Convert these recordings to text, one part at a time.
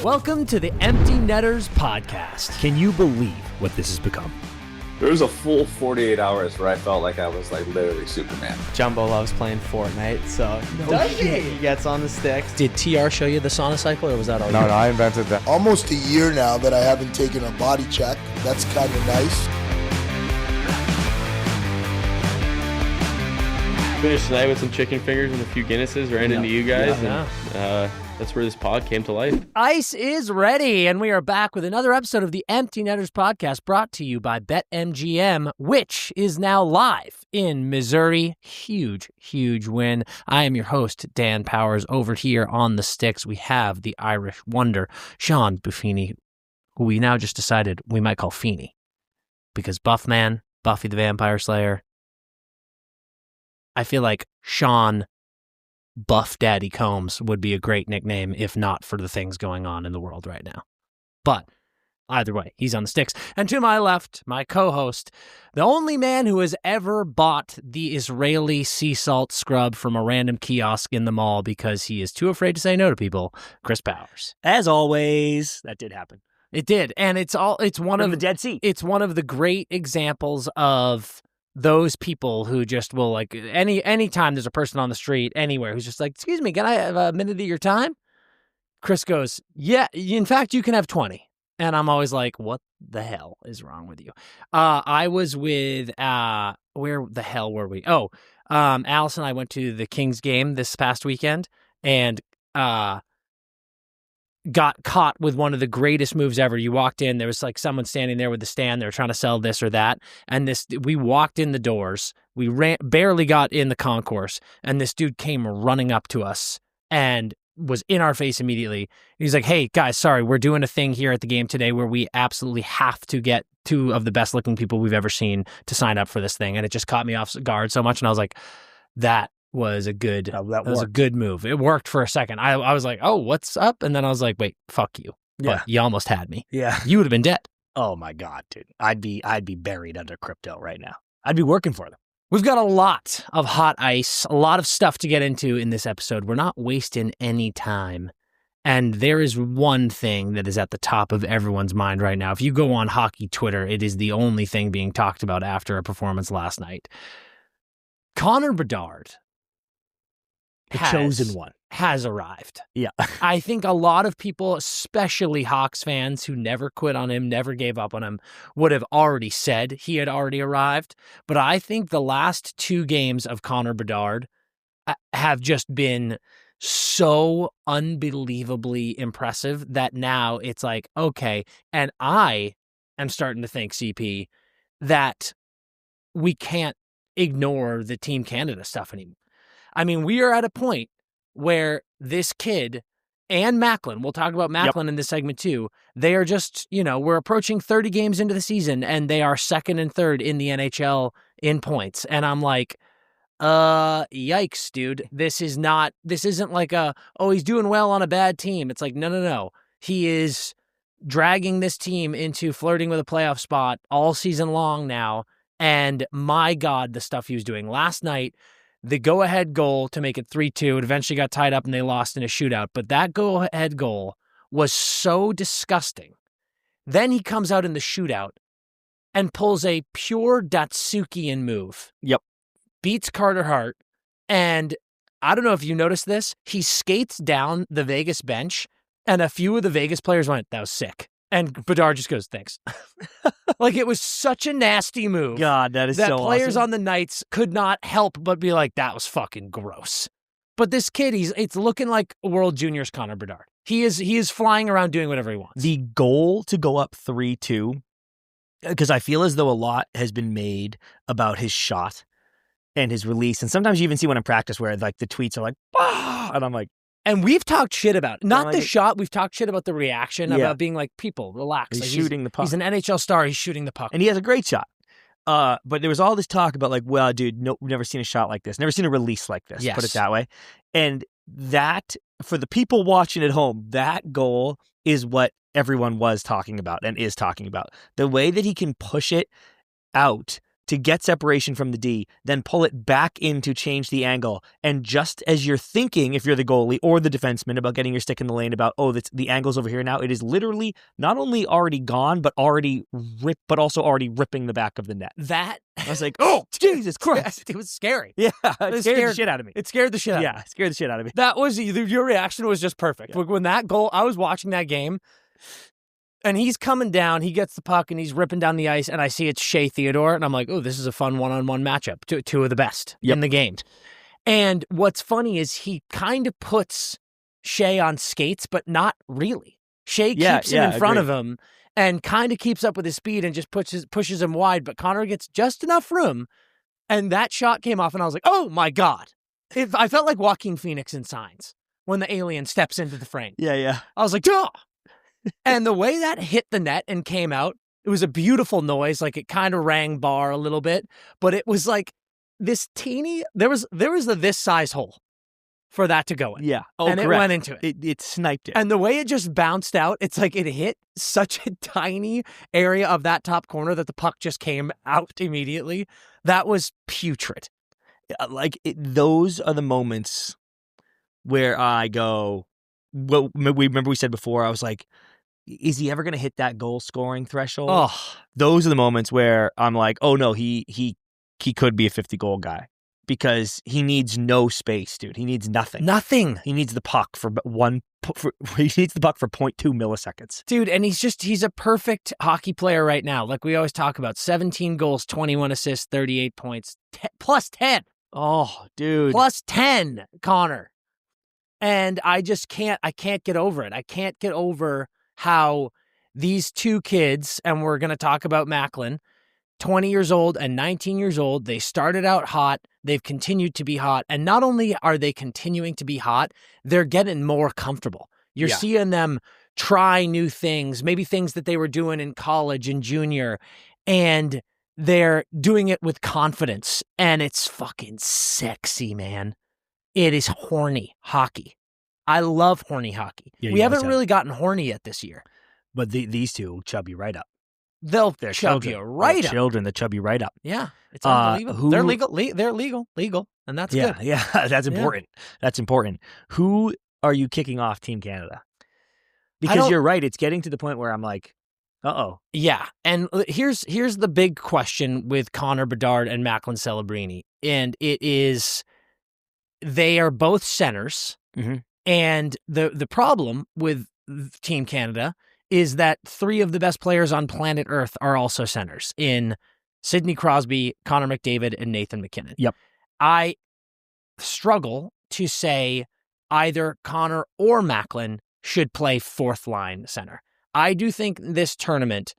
Welcome to the Empty Netters podcast. Can you believe what this has become? There was a full 48 hours where I felt like I was like literally Superman. Jumbo loves playing Fortnite, so he gets on the sticks. Did TR show you the sauna cycle, or was that all? No, I invented that. Almost a year now that I haven't taken a body check. That's kind of nice. Finished tonight with some chicken fingers and a few Guinnesses right into you guys. That's where this pod came to life. Ice is ready, and we are back with another episode of the Empty Netters podcast brought to you by BetMGM, which is now live in Missouri. Huge, huge win. I am your host, Dan Powers. Over here on the sticks, we have the Irish wonder, Sean Buffini, who we now just decided we might call Feeny, because Buffman, Buffy the Vampire Slayer, I feel like Sean Buff Daddy Combs would be a great nickname if not for the things going on in the world right now. But either way, he's on the sticks. And to my left, my co-host, the only man who has ever bought the Israeli sea salt scrub from a random kiosk in the mall because he is too afraid to say no to people, Chris Powers. As always, that did happen. It did. And it's one of the Dead Sea. It's one of the great examples of those people who just will, like, anytime there's a person on the street anywhere who's just like, excuse me, can I have a minute of your time? Chris goes, yeah, in fact, you can have 20. And I'm always like, what the hell is wrong with you? I was with, where the hell were we? Alice and I went to the Kings game this past weekend and got caught with one of the greatest moves ever. You walked in, there was like someone standing there with the stand. They were trying to sell this or that. And we walked in the doors. We barely got in the concourse. And this dude came running up to us and was in our face immediately. He's like, hey, guys, sorry, we're doing a thing here at the game today where we absolutely have to get two of the best looking people we've ever seen to sign up for this thing. And it just caught me off guard so much. And I was like, that was a good was a good move. It worked for a second. I was like, oh, what's up? And then I was like, wait, fuck you. Yeah. But you almost had me. Yeah. You would have been dead. Oh my God, dude. I'd be buried under crypto right now. I'd be working for them. We've got a lot of hot ice, a lot of stuff to get into in this episode. We're not wasting any time. And there is one thing that is at the top of everyone's mind right now. If you go on hockey Twitter, it is the only thing being talked about after a performance last night. Connor Bedard, the chosen one, has arrived. Yeah. I think a lot of people, especially Hawks fans who never quit on him, never gave up on him, would have already said he had already arrived. But I think the last two games of Connor Bedard have just been so unbelievably impressive that now it's like, okay. And I am starting to think, CP, that we can't ignore the Team Canada stuff anymore. I mean, we are at a point where this kid and Macklin, we'll talk about Macklin in this segment too, they are just, we're approaching 30 games into the season and they are second and third in the NHL in points. And I'm like, yikes, dude. This isn't like he's doing well on a bad team. It's like, no. He is dragging this team into flirting with a playoff spot all season long now. And my God, the stuff he was doing last night. The go-ahead goal to make it 3-2, it eventually got tied up and they lost in a shootout. But that go-ahead goal was so disgusting. Then he comes out in the shootout and pulls a pure Datsukian move. Yep. Beats Carter Hart. And I don't know if you noticed this. He skates down the Vegas bench and a few of the Vegas players went, that was sick. And Bedard just goes, thanks. Like, it was such a nasty move. God, that is so awesome. That players on the Knights could not help but be like, that was fucking gross. But this kid, it's looking like World Juniors Connor Bedard. He is flying around doing whatever he wants. The goal to go up 3-2, because I feel as though a lot has been made about his shot and his release. And sometimes you even see one in practice where like the tweets are like, bah! And I'm like, and we've talked shit about it. Not the shot. We've talked shit about the reaction, about being like, people, relax. He's like, shooting the puck. He's an NHL star. He's shooting the puck. And he has a great shot. But there was all this talk about like, well, dude, no, we've never seen a shot like this. Never seen a release like this, put it that way. And that, for the people watching at home, that goal is what everyone was talking about and is talking about. The way that he can push it out to get separation from the D, then pull it back in to change the angle. And just as you're thinking, if you're the goalie or the defenseman, about getting your stick in the lane, about, the angle's over here now, it is literally not only already gone, but also already ripping the back of the net. I was like, oh, Jesus Christ. It was scary. Yeah, it scared the shit out of me. It scared the shit out of me. Yeah, it scared the shit out of me. That was, your reaction was just perfect. Yeah. When that goal, I was watching that game, and he's coming down, he gets the puck, and he's ripping down the ice, and I see it's Shea Theodore, and I'm like, oh, this is a fun one-on-one matchup. Two of the best in the game. And what's funny is he kind of puts Shea on skates, but not really. Shea keeps him in front of him and kind of keeps up with his speed and just pushes him wide, but Connor gets just enough room, and that shot came off, and I was like, oh, my God. I felt like Joaquin Phoenix in Signs when the alien steps into the frame. Yeah. I was like, duh! And the way that hit the net and came out, it was a beautiful noise. Like, it kind of rang bar a little bit, but it was like this teeny, there was a this size hole for that to go in. Yeah. And correct. It went into it. It sniped it. And the way it just bounced out, it's like it hit such a tiny area of that top corner that the puck just came out immediately. That was putrid. Those are the moments where I go, well, we said before, I was like, is he ever going to hit that goal scoring threshold? Oh, those are the moments where I'm like, oh no, he could be a 50 goal guy, because he needs no space, dude. He needs nothing. He needs the puck for 0.2 milliseconds. Dude, and he's a perfect hockey player right now. Like we always talk about, 17 goals, 21 assists, 38 points, plus 10. Oh, dude. Plus 10, Connor. And I can't get over it. I can't get over how these two kids, and we're going to talk about Macklin, 20 years old and 19 years old, they started out hot. They've continued to be hot. And not only are they continuing to be hot, they're getting more comfortable. You're seeing them try new things, maybe things that they were doing in college and junior, and they're doing it with confidence. And it's fucking sexy, man. It is horny hockey. I love horny hockey. Yeah, we haven't really gotten horny yet this year. But these two chub you right up. They're chub you right up. Children that chub you right up. Yeah, it's unbelievable. They're legal, and that's good. Yeah, that's important. Yeah. That's important. Who are you kicking off Team Canada? Because you're right, it's getting to the point where I'm like, uh-oh. Yeah, and here's the big question with Connor Bedard and Macklin Celebrini, and it is they are both centers, and the problem with Team Canada is that 3 of the best players on planet Earth are also centers in Sidney Crosby, Connor McDavid, and Nathan McKinnon. Yep. I struggle to say either Connor or Macklin should play 4th line center. I do think this tournament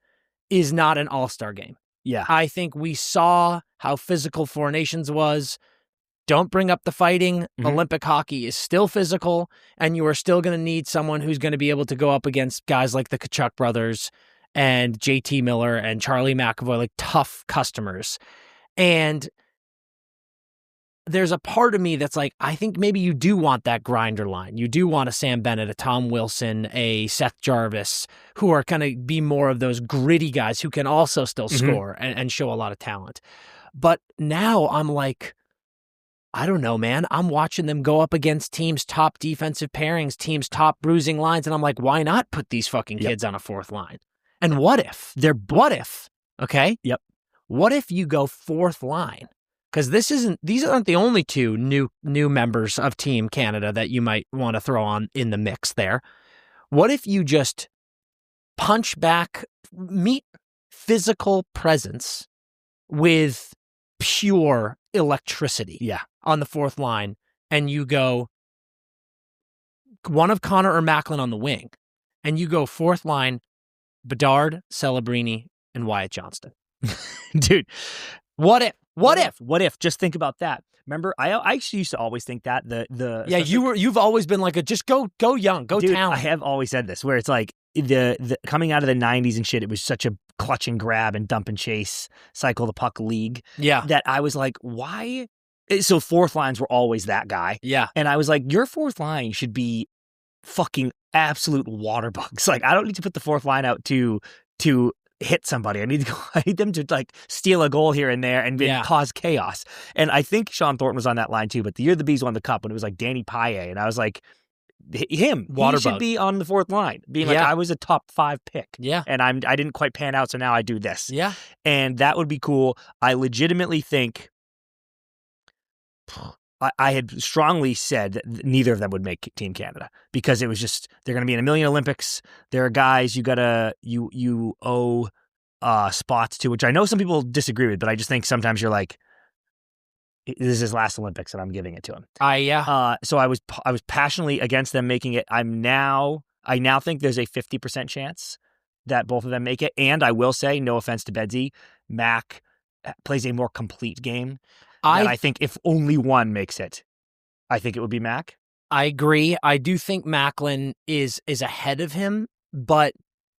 is not an all-star game. Yeah. I think we saw how physical Four Nations was. Don't bring up the fighting. Olympic hockey is still physical, and you are still going to need someone who's going to be able to go up against guys like the Tkachuk brothers and JT Miller and Charlie McAvoy, like tough customers. And there's a part of me that's like, I think maybe you do want that grinder line. You do want a Sam Bennett, a Tom Wilson, a Seth Jarvis, who are going to be more of those gritty guys who can also still score and show a lot of talent. But now I'm like, I don't know, man. I'm watching them go up against teams' top defensive pairings, teams' top bruising lines, and I'm like, why not put these fucking kids on a 4th line? And what if? Okay? Yep. What if you go 4th line? Because these aren't the only 2 new members of Team Canada that you might want to throw on in the mix there. What if you just punch back, meet physical presence with pure electricity on the 4th line, and you go one of Connor or Macklin on the wing, and you go 4th line, Bedard, Celebrini, and Wyatt Johnston. Dude, what if? Just think about that. Remember, I actually used to always think that you've always been like just go young, go dude, talent. I have always said this, where it's like the coming out of the 90s and shit, it was such a clutch and grab and dump and chase, cycle the puck league. Yeah. That I was like, why? So 4th lines were always that guy. Yeah. And I was like, your 4th line should be fucking absolute water bugs. Like, I don't need to put the 4th line out to hit somebody. I need them to like steal a goal here and there and cause chaos. And I think Sean Thornton was on that line too. But the year the Bees won the cup, when it was like Danny Paille, and I was like, he should be on the fourth line, being like, I was a top 5 pick. Yeah. And I didn't quite pan out, so now I do this. Yeah. And that would be cool. I legitimately think I had strongly said that neither of them would make Team Canada because it was just, they're going to be in a million Olympics. There are guys you owe spots to, which I know some people disagree with, but I just think sometimes you're like, this is his last Olympics and I'm giving it to him. So I was passionately against them making it. I now think there's a 50% chance that both of them make it. And I will say, no offense to Bedsy, Mac plays a more complete game. I think if only one makes it, I think it would be Mac. I agree. I do think Macklin is ahead of him, but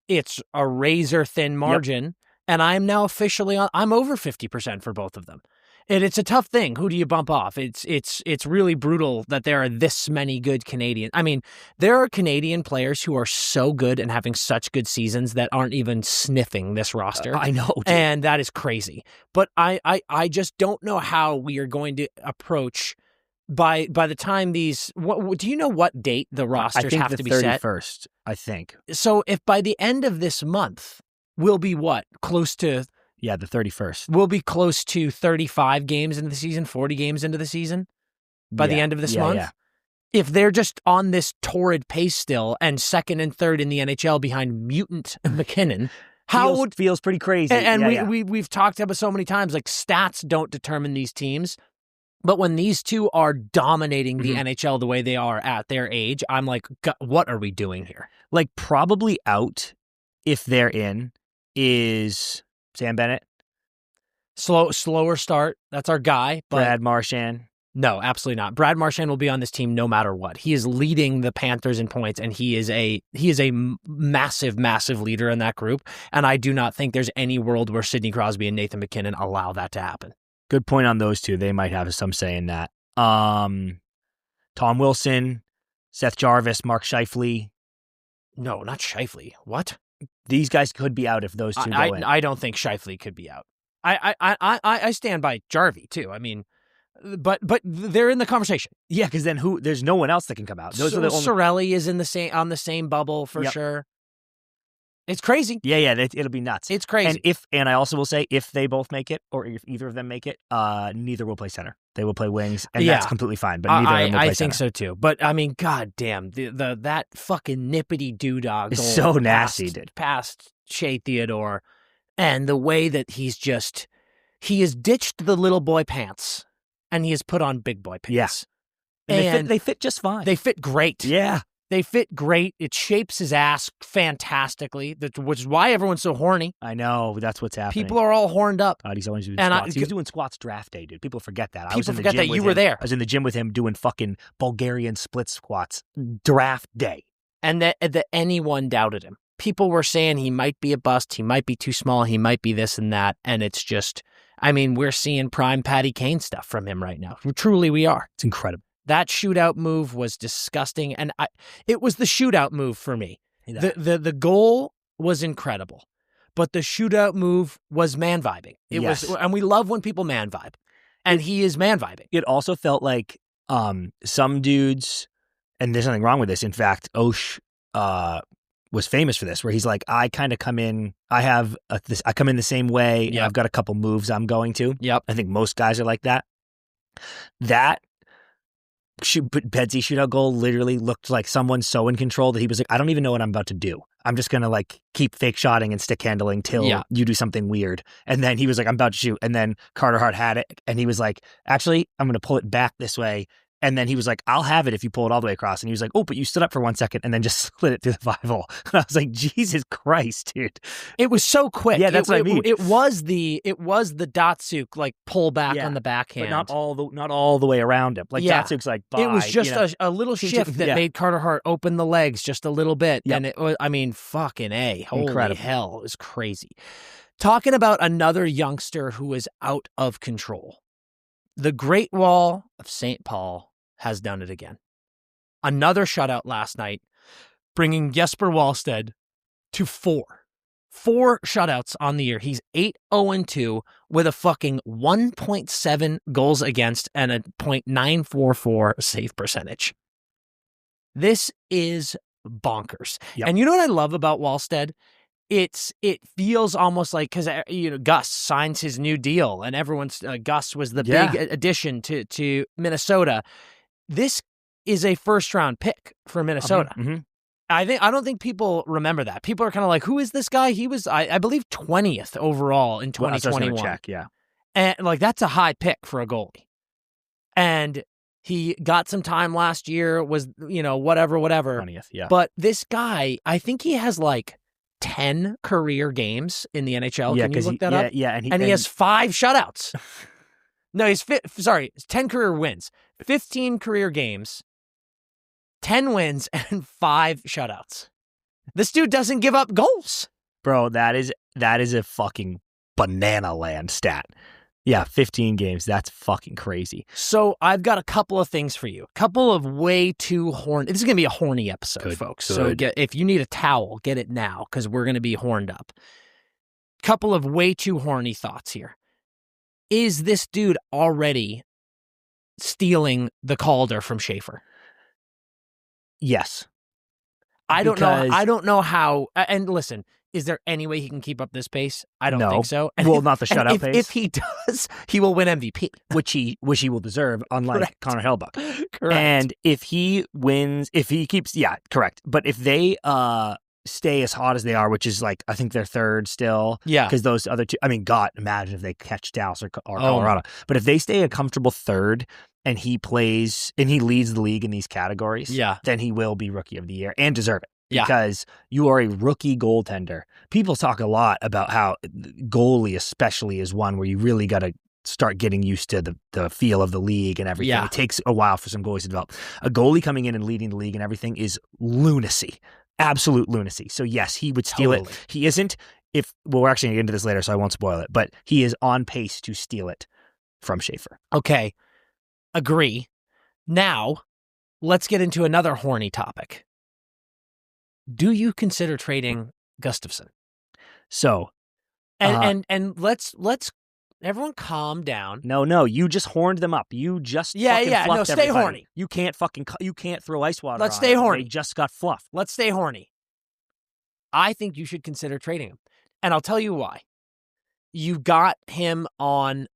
it's a razor thin margin. Yep. And I'm now officially I'm over 50% for both of them. And it's a tough thing. Who do you bump off? It's really brutal that there are this many good Canadians. I mean, there are Canadian players who are so good and having such good seasons that aren't even sniffing this roster. I know, dude. And that is crazy. But I just don't know how we are going to approach by the time these. Do you know what date the rosters have to be set? 31st, I think. So if by the end of this month we'll be close to. Yeah, the 31st. We'll be close to 35 games into the season, 40 games into the season by the end of this month. Yeah. If they're just on this torrid pace still and second and third in the NHL behind mutant McKinnon, feels pretty crazy. And we've talked about so many times, like stats don't determine these teams. But when these two are dominating the NHL the way they are at their age, I'm like, what are we doing here? Like probably out if they're in is Sam Bennett. Slower start. That's our guy. But Brad Marchand. No, absolutely not. Brad Marchand will be on this team no matter what. He is leading the Panthers in points, and he is a massive, massive leader in that group. And I do not think there's any world where Sidney Crosby and Nathan McKinnon allow that to happen. Good point on those two. They might have some say in that. Tom Wilson, Seth Jarvis, Mark Scheifele. No, not Scheifele. What? These guys could be out if those two go in. I don't think Scheifele could be out. I stand by Jarvie too. I mean, but they're in the conversation. Yeah, because then there's no one else that can come out. Those are the only... Sorelli is on the same bubble for sure. It's crazy. Yeah, it'll be nuts. It's crazy. And I also will say, if they both make it, or if either of them make it, neither will play center. They will play wings, and that's completely fine. But neither of them will play center. I think so too. But I mean, goddamn, that fucking nippity doodog is so nasty, dude. Past Shea Theodore, and the way that he has ditched the little boy pants, and he has put on big boy pants. Yeah, and they fit just fine. They fit great. Yeah. They fit great. It shapes his ass fantastically, which is why everyone's so horny. I know. That's what's happening. People are all horned up. God, he's always doing squats. He was doing squats draft day, dude. People forget that. People forget that you were there. I was in the gym with him doing fucking Bulgarian split squats draft day. And that anyone doubted him. People were saying he might be a bust. He might be too small. He might be this and that. And it's just, I mean, we're seeing prime Patty Kane stuff from him right now. Truly, we are. It's incredible. That shootout move was disgusting, and it was the shootout move for me. Yeah. The goal was incredible, but the shootout move was man vibing. It was, and we love when people man vibe, and he is man vibing. It also felt like some dudes, and there's nothing wrong with this. In fact, Osh was famous for this, where he's like, I kind of come in, I come in the same way. Yep. And I've got a couple moves I'm going to. Yep. I think most guys are like that. That Bedsy shootout goal literally looked like someone so in control that he was like, I don't even know what I'm about to do. I'm just going to like keep fake shotting and stick handling till you do something weird. And then he was like, I'm about to shoot. And then Carter Hart had it. And he was like, actually, I'm going to pull it back this way. And then he was like, I'll have it if you pull it all the way across. And he was like, oh, but you stood up for 1 second and then just slid it through the 5-hole. And I was like, Jesus Christ, dude. It was so quick. Yeah, that's what I mean. It was the Datsuk like pull back on the backhand. But not all the way around him. Like Datsuk's like, bye. It was just a little shift that made Carter Hart open the legs just a little bit. Yep. And it was, I mean, fucking A. Holy hell. It was crazy. Talking about another youngster who is out of control. The Great Wall of St. Paul has done it again. Another shutout last night, bringing Jesper Wallstedt to 4. 4 shutouts on the year. He's 8-0-2 with a fucking 1.7 goals against and a .944 save percentage. This is bonkers. Yep. And you know what I love about Wallstead? It feels almost like, because Gus signs his new deal, and everyone's Gus was the big addition to Minnesota. This is a first-round pick for Minnesota. Mm-hmm. I don't think people remember that. People are kind of like, who is this guy? He was, I believe, 20th overall in 2021. Well, check, yeah. And like, that's a high pick for a goalie. And he got some time last year, was, whatever. 20th, yeah. But this guy, I think he has like 10 career games in the NHL. Yeah, can you look that up? Yeah, and he has 5 shutouts. No, 10 career wins, 15 career games, 10 wins, and 5 shutouts. This dude doesn't give up goals. Bro, that is a fucking banana land stat. Yeah, 15 games. That's fucking crazy. So I've got a couple of things for you. A couple of way too horny. This is going to be a horny episode, folks. So if you need a towel, get it now, because we're going to be horned up. Couple of way too horny thoughts here. Is this dude already stealing the Calder from Schaefer? Yes. I don't know how. And listen, is there any way he can keep up this pace? I don't think so. And not the shutout pace. If he does, he will win MVP, which he will deserve, unlike correct. Connor Hellebuyck. Correct. And if he wins, if he keeps, correct. But if they stay as hot as they are, which is like, I think they're third still. Yeah. Because those other two, God, imagine if they catch Dallas or Colorado. But if they stay a comfortable third and he plays and he leads the league in these categories, then he will be Rookie of the Year and deserve it. Yeah. Because you are a rookie goaltender. People talk a lot about how goalie especially is one where you really got to start getting used to the feel of the league and everything. Yeah. It takes a while for some goalies to develop. A goalie coming in and leading the league and everything is lunacy. Absolute lunacy. So yes, he would steal it. He isn't, we're actually going to get into this later, so I won't spoil it, but he is on pace to steal it from Schaefer. Okay. Agree. Now, let's get into another horny topic. Do you consider trading Gustafsson? So, and let's everyone calm down. No, you just horned them up. You just stay everybody. horny. You can't throw ice water. Let's stay horny. They just got fluffed. Let's stay horny. I think you should consider trading him, and I'll tell you why. You got him on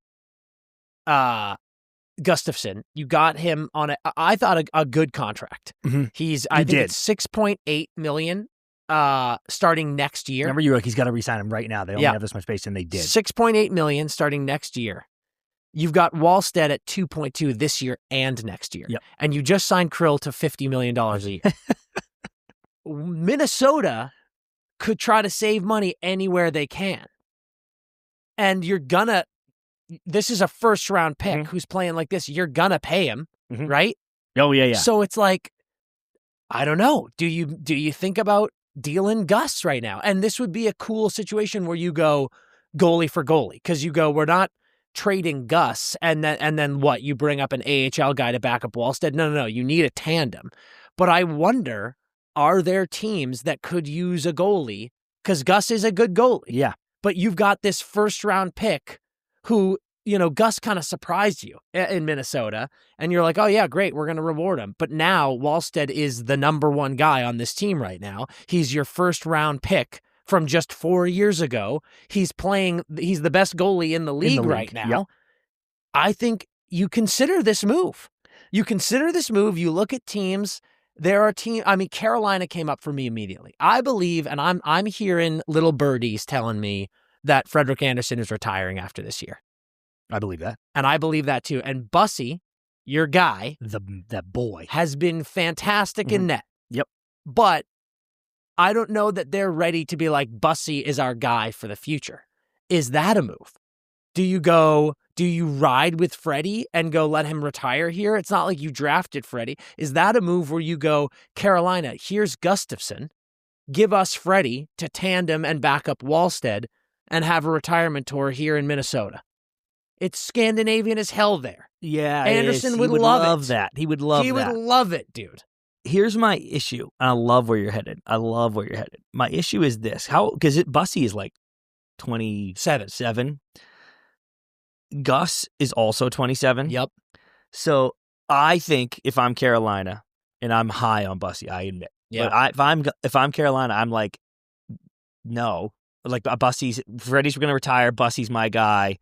Gustafsson. You got him on I thought a good contract. Mm-hmm. I think it's $6.8 million starting next year. Remember, you're like, he's got to re-sign him right now. They only have this much space, and they did. $6.8 million starting next year. You've got Wallstead at 2.2 this year and next year. Yep. And you just signed Krill to $50 million a year. Minnesota could try to save money anywhere they can. And this is a first round pick who's playing like this. You're gonna pay him, right? Oh, yeah. So it's like, I don't know. Do you think about dealing Gus right now? And this would be a cool situation where you go goalie for goalie, because you go, we're not trading Gus and then what? You bring up an AHL guy to back up Wallstead? No. You need a tandem. But I wonder, are there teams that could use a goalie? Because Gus is a good goalie. Yeah. But you've got this first round pick who, Gus kind of surprised you in Minnesota, and you're like, oh yeah, great, we're going to reward him. But now Wallstead is the number one guy on this team right now. He's your first round pick from just 4 years ago. He's the best goalie in the league right now. Yep. I think you consider this move. You look at teams. There are Carolina came up for me immediately. I believe, and I'm hearing little birdies telling me that Frederik Andersen is retiring after this year. I believe that. And I believe that too. And Bussy, your guy, that boy, has been fantastic in net. Yep. But I don't know that they're ready to be like, Bussy is our guy for the future. Is that a move? Do you ride with Freddie and go let him retire here? It's not like you drafted Freddie. Is that a move where you go, Carolina, here's Gustafsson, give us Freddie to tandem and back up Wallstead and have a retirement tour here in Minnesota? It's Scandinavian as hell there. Yeah, Anderson would love that. He would love it, dude. here's my issue. And I love where you're headed. My issue is this. Because Bussy is like 27. Gus is also 27. Yep. So I think if I'm Carolina, and I'm high on Bussy, I admit. Yeah. But if I'm Carolina, I'm like, no. Like, Freddie's going to retire. Bussy's my guy.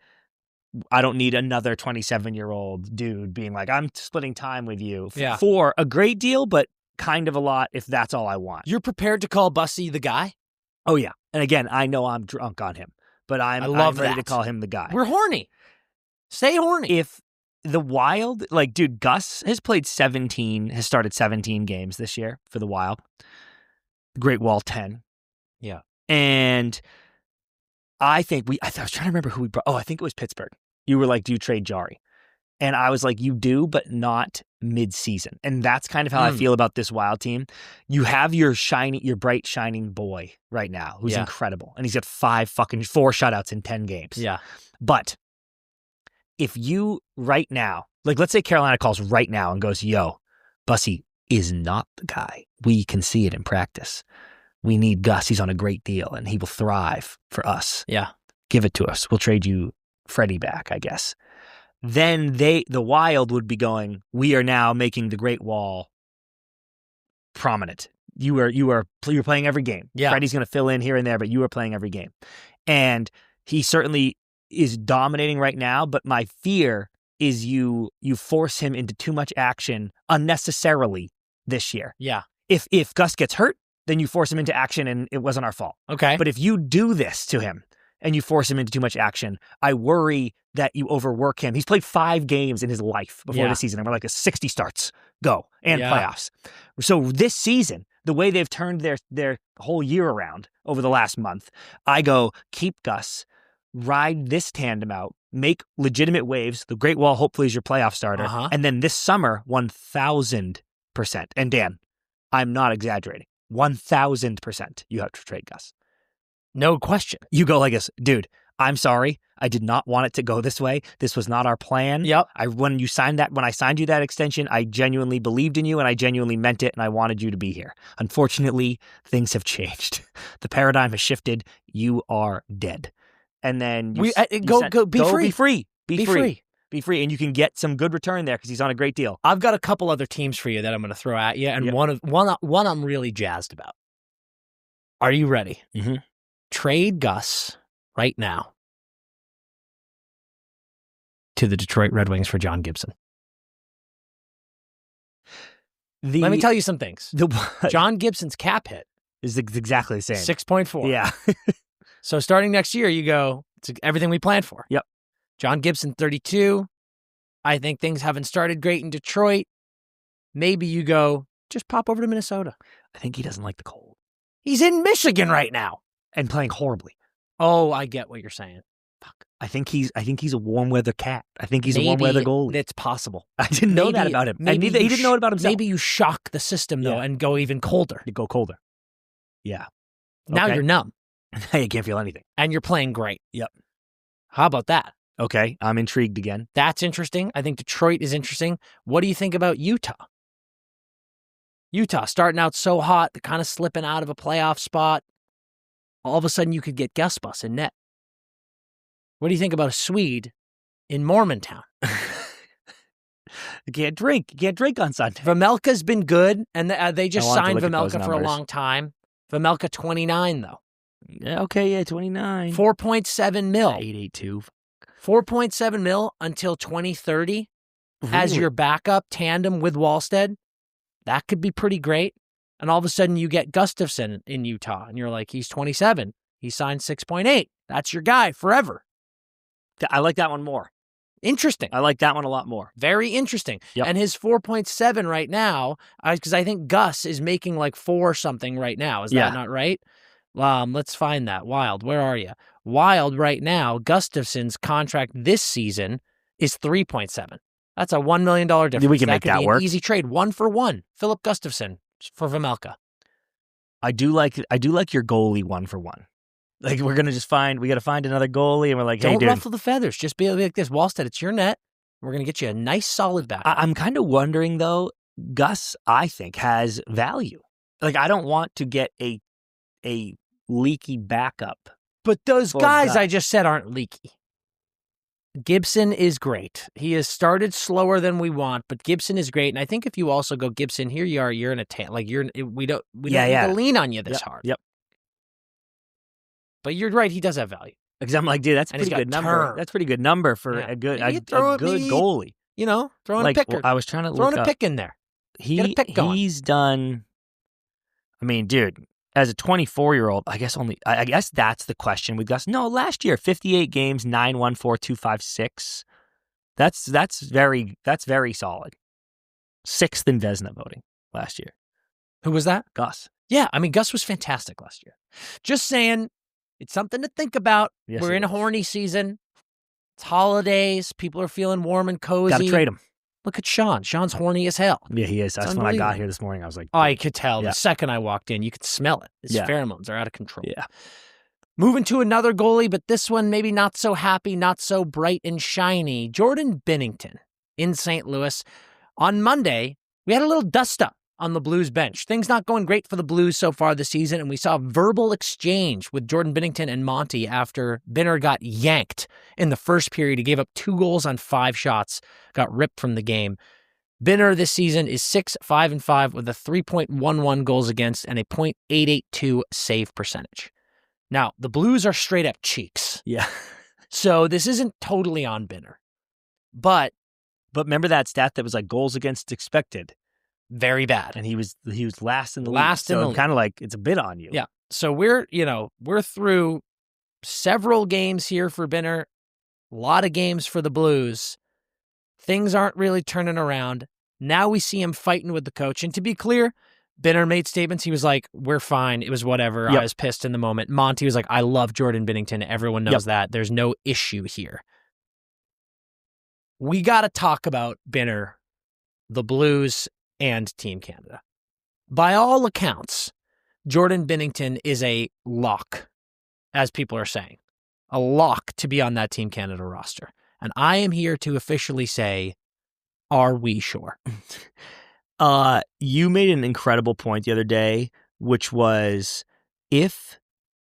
I don't need another 27-year-old dude being like, I'm splitting time with you for a great deal, but kind of a lot if that's all I want. You're prepared to call Bussy the guy? Oh, yeah. And again, I know I'm drunk on him, but I'm ready to call him the guy. We're horny. Stay horny. If the Wild, like, dude, Gus has started 17 games this year for the Wild. Great Wall 10. Yeah. And I think I was trying to remember who we brought. Oh, I think it was Pittsburgh. You were like, do you trade Jari? And I was like, you do, but not mid-season. And that's kind of how I feel about this Wild team. You have your bright, shining boy right now who's incredible. And he's got 4 shutouts in 10 games. Yeah. But if you right now, like, let's say Carolina calls right now and goes, yo, Bussy is not the guy. We can see it in practice. We need Gus. He's on a great deal, and he will thrive for us. Yeah. Give it to us. We'll trade you Freddie back, I guess. Then the Wild would be going, we are now making the Great Wall prominent. You're playing every game. Yeah. Freddie's going to fill in here and there, but you are playing every game. And he certainly is dominating right now, but my fear is you force him into too much action unnecessarily this year. Yeah. If Gus gets hurt, then you force him into action and it wasn't our fault. Okay. But if you do this to him and you force him into too much action, I worry that you overwork him. He's played 5 games in his life before the season, and we're like 60 starts, go, and playoffs. So this season, the way they've turned their whole year around over the last month, I go, keep Gus, ride this tandem out, make legitimate waves. The Great Wall hopefully is your playoff starter. And then this summer, 1,000%. And Dan, I'm not exaggerating. 1,000% you have to trade Gus. No question. You go like this, dude, I'm sorry. I did not want it to go this way. This was not our plan. Yep. When I signed you that extension, I genuinely believed in you and I genuinely meant it and I wanted you to be here. Unfortunately, things have changed. The paradigm has shifted. You are dead. And then be free. Be free, and you can get some good return there because he's on a great deal. I've got a couple other teams for you that I'm going to throw at you, and one I'm really jazzed about. Are you ready? Mm-hmm. Trade Gus right now to the Detroit Red Wings for John Gibson. Let me tell you some things. John Gibson's cap hit is exactly the same. 6.4. Yeah. So starting next year, you go, it's everything we planned for. Yep. John Gibson, 32. I think things haven't started great in Detroit. Maybe you go, just pop over to Minnesota. I think he doesn't like the cold. He's in Michigan right now. And playing horribly. Oh, I get what you're saying. Fuck. I think he's a warm weather cat. I think he's a warm weather goalie. It's possible. I didn't know that about him. He didn't know it about himself. Maybe you shock the system though and go even colder. You go colder. Yeah. Now you're numb. Now you can't feel anything. And you're playing great. Yep. How about that? Okay. I'm intrigued again. That's interesting. I think Detroit is interesting. What do you think about Utah? Utah starting out so hot, they're kind of slipping out of a playoff spot. All of a sudden, you could get Gus Bus in net. What do you think about a Swede in Mormontown? You can't drink. You can't drink on Sunday. Vejmelka's been good, and they just signed Vejmelka for a long time. Vejmelka 29, though. Yeah, okay, yeah, 29. 4.7 mil. 882. 4.7 mil until 2030 as your backup tandem with Wallstead. That could be pretty great. And all of a sudden you get Gustafsson in Utah and you're like, he's 27. He signed 6.8. That's your guy forever. I like that one more. Interesting. I like that one a lot more. Very interesting. Yep. And his 4.7 right now, because I think Gus is making like 4 something right now. Is that not right? Let's find that. Wild, where are you? Wild right now, Gustafsson's contract this season is 3.7. That's a $1 million difference. We can make that work. An easy trade, 1-for-1. Philip Gustafsson for Vejmelka. I do like your goalie 1-for-1. Like we got to find another goalie, and we're like, hey, don't dude, ruffle the feathers. Just be like this, Wallstead. It's your net. We're gonna get you a nice solid back. I'm kind of wondering though, Gus, I think, has value. Like, I don't want to get a leaky backup. But those guys Gus. I just said aren't leaky. Gibson is great. He has started slower than we want, but Gibson is great. And I think if you also go Gibson, here you are, you're in a like we don't need to lean on you this hard. Yep. But you're right, he does have value. Because I'm like, dude, that's a pretty good number. That's a pretty good number for a good goalie. You know, throwing a picker. I was trying to throwing a pick in there. Get a pick going. He's done. I mean, dude, as a 24-year-old, I guess that's the question with Gus. No, last year, 58 games, 914, 256. That's very solid. 6th in Vezina voting last year. Who was that? Gus. Yeah, I mean, Gus was fantastic last year. Just saying, it's something to think about. Yes, we're in a horny season. It's holidays. People are feeling warm and cozy. Got to trade him. Look at Sean. Sean's horny as hell. Yeah, he is. That's when I got here this morning. I was like, oh, I could tell. The second I walked in, you could smell it. His pheromones are out of control. Yeah. Moving to another goalie, but this one maybe not so happy, not so bright and shiny. Jordan Binnington in St. Louis. On Monday, we had a little dust-up on the Blues bench. Things not going great for the Blues so far this season, and we saw a verbal exchange with Jordan Binnington and Monty after Binner got yanked in the first period. He gave up 2 goals on 5 shots, got ripped from the game. Binner this season is 6-5-5 with a 3.11 goals against and a .882 save percentage. Now, the Blues are straight up cheeks. Yeah. So this isn't totally on Binner. But remember that stat that was like goals against expected? Very bad. And he was last in the league. So I'm kind of like, it's a bit on you. Yeah. So we're through several games here for Binner, a lot of games for the Blues. Things aren't really turning around. Now we see him fighting with the coach. And to be clear, Binner made statements. He was like, we're fine. It was whatever. Yep. I was pissed in the moment. Monty was like, I love Jordan Binnington. Everyone knows that. There's no issue here. We got to talk about Binner, the Blues, and Team Canada. By all accounts, Jordan Binnington is a lock, as people are saying. A lock to be on that Team Canada roster. And I am here to officially say, are we sure? You made an incredible point the other day, which was if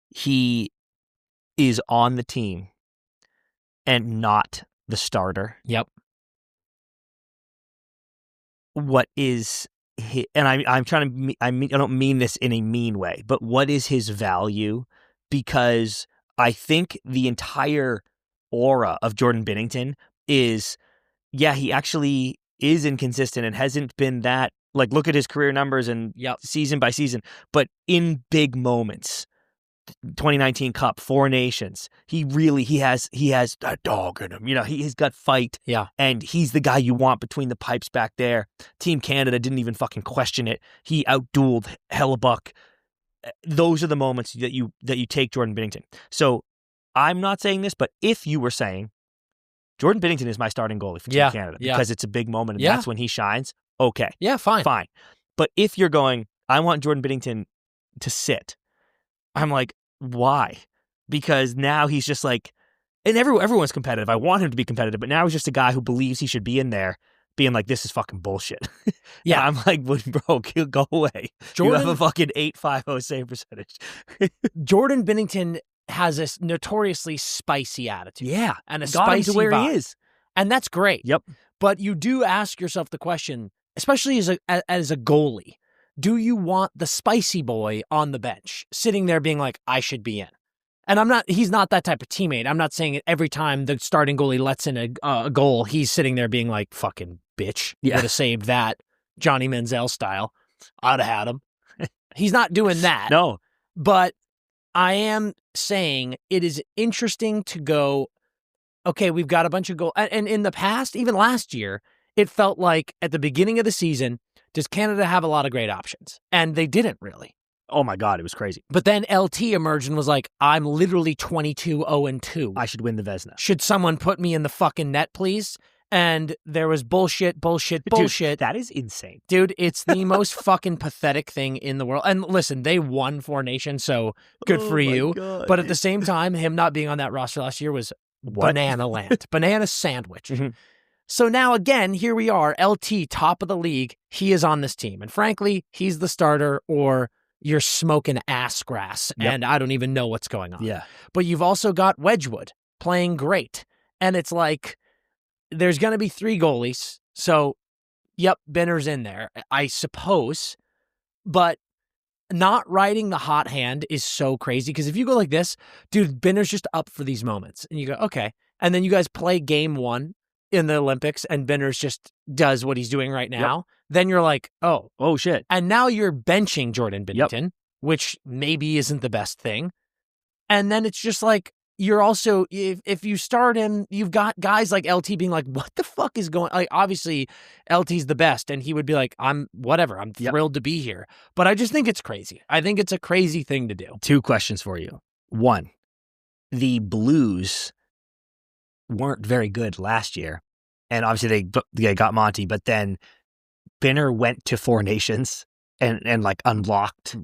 he is on the team and not the starter. Yep. What is his, and I'm trying to, I don't mean this in a mean way, but what is his value? Because I think the entire aura of Jordan Binnington is, he actually is inconsistent and hasn't been that, like, look at his career numbers and season by season, but in big moments, 2019 Cup, 4 Nations, he has that dog in him. You know, he's got fight. Yeah. And he's the guy you want between the pipes back there. Team Canada didn't even fucking question it. He outdueled Hellebuck. Those are the moments that you take Jordan Binnington. So I'm not saying this, but if you were saying Jordan Binnington is my starting goalie for Team Canada because it's a big moment and that's when he shines, okay. Yeah, fine. But if you're going, I want Jordan Binnington to sit, I'm like, why? Because now he's just like, and everyone's competitive. I want him to be competitive, but now he's just a guy who believes he should be in there being like, this is fucking bullshit. Yeah. And I'm like, bro, go away. Jordan, you have a fucking 8.50 save percentage. Jordan Binnington has a notoriously spicy attitude. Yeah. And a spicy where vibe. He is. And that's great. Yep. But you do ask yourself the question, especially as a goalie, do you want the spicy boy on the bench sitting there being like, I should be in? And he's not that type of teammate. I'm not saying it every time the starting goalie lets in a goal, he's sitting there being like, fucking bitch. You would have saved that. Johnny Manziel style. I'd have had him. He's not doing that. No. But I am saying it is interesting to go, okay, we've got a bunch of goals. And in the past, even last year, it felt like at the beginning of the season, does Canada have a lot of great options? And they didn't really. Oh my God, it was crazy. But then LT emerged and was like, I'm literally 22-0-2. I should win the Vezina. Should someone put me in the fucking net, please? And there was bullshit. Dude, that is insane. Dude, it's the most fucking pathetic thing in the world. And listen, they won 4 Nations, so good for you. God, but at the same time, him not being on that roster last year was banana land. Banana sandwich. Mm-hmm. So now again, here we are, LT, top of the league. He is on this team. And frankly, he's the starter, or you're smoking ass grass, and I don't even know what's going on. Yeah. But you've also got Wedgewood playing great. And it's like, there's going to be 3 goalies. So, yep, Benner's in there, I suppose. But not riding the hot hand is so crazy, because if you go like this, dude, Benner's just up for these moments. And you go, okay. And then you guys play game 1 in the Olympics, and Benner's just does what he's doing right now. Then you're like, oh shit. And now you're benching Jordan Binnington, which maybe isn't the best thing. And then it's just like, you're also, if you start him, you've got guys like LT being like, what the fuck is going on? Like, obviously, LT's the best, and he would be like, I'm thrilled to be here. But I just think it's crazy. I think it's a crazy thing to do. 2 questions for you. 1, the Blues weren't very good last year, and obviously they got Monty, but then Binner went to 4 Nations and like unblocked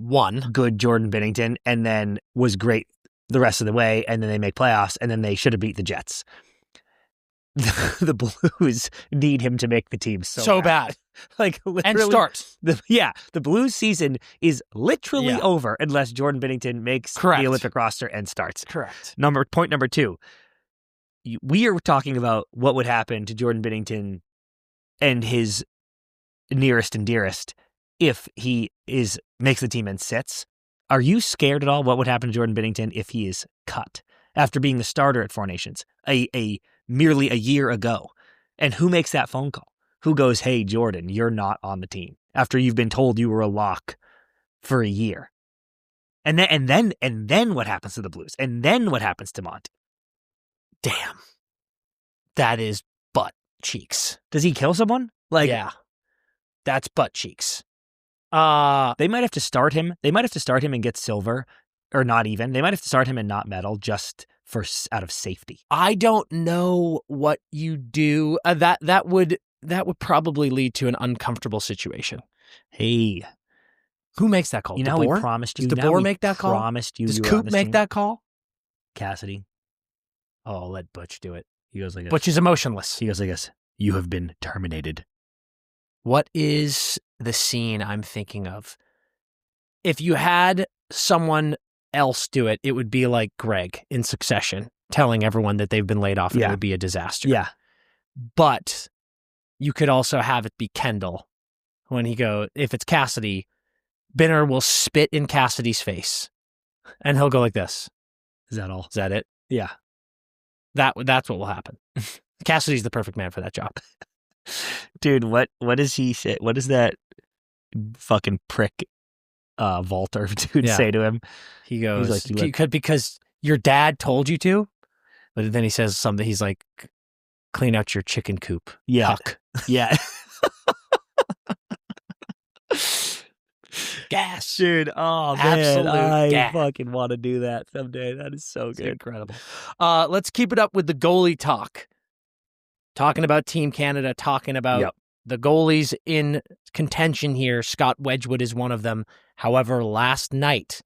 good Jordan Binnington, and then was great the rest of the way, and then they make playoffs, and then they should have beat the Jets. The Blues need him to make the team so bad. Like, literally, and start. The Blues season is literally over unless Jordan Binnington makes the Olympic roster and starts. Correct. Point number 2. We are talking about what would happen to Jordan Binnington and his nearest and dearest if he makes the team and sits. Are you scared at all what would happen to Jordan Binnington if he is cut after being the starter at 4 Nations merely a year ago? And who makes that phone call? Who goes, hey, Jordan, you're not on the team after you've been told you were a lock for a year? And then what happens to the Blues? And then what happens to Monty? Damn. That is butt cheeks. Does he kill someone? Yeah. That's butt cheeks. They might have to start him. They might have to start him and get silver, or not even. They might have to start him and not medal just out of safety. I don't know what you do. That would probably lead to an uncomfortable situation. Hey, who makes that call? You know, we promised you. Does DeBoer make that call? Promised you. Does Coop make that call? Cassidy. Oh, I'll let Butch do it. He goes like this. Butch is emotionless. He goes like this. You have been terminated. What is the scene I'm thinking of? If you had someone else do it, it would be like Greg in Succession telling everyone that they've been laid off and it would be a disaster. Yeah. But you could also have it be Kendall when if it's Cassidy, Binner will spit in Cassidy's face and he'll go like this. Is that all? Is that it? Yeah. That's what will happen. Cassidy's the perfect man for that job. Dude, what does he say? What does that fucking prick Walter dude say to him? He goes, because your dad told you to. But then he says something. He's like, clean out your chicken coop. Yeah. Huck. Yeah. Gas. Dude, oh man. Absolute I gas. fucking want to do that someday. That is so good. Incredible. Let's keep it up with the goalie talk. Talking about Team Canada, talking about the goalies in contention here. Scott Wedgewood is one of them. However, last night,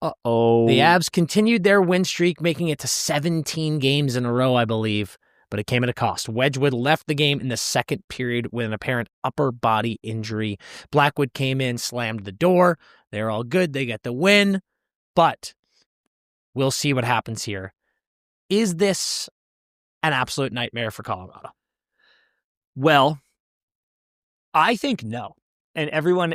the Avs continued their win streak, making it to 17 games in a row, I believe, but it came at a cost. Wedgewood left the game in the second period with an apparent upper body injury. Blackwood came in, slammed the door. They're all good. They get the win, but we'll see what happens here. Is this an absolute nightmare for Colorado? Well, I think no. And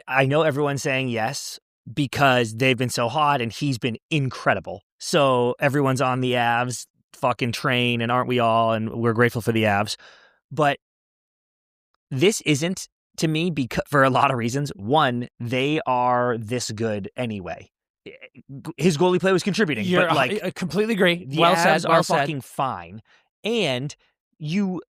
I know everyone's saying yes because they've been so hot and he's been incredible. So everyone's on the Avs fucking train, and aren't we all? And we're grateful for the Avs. But this isn't, to me, because for a lot of reasons. One, they are this good anyway. His goalie play was contributing. I completely agree. The Avs are fucking fine. And your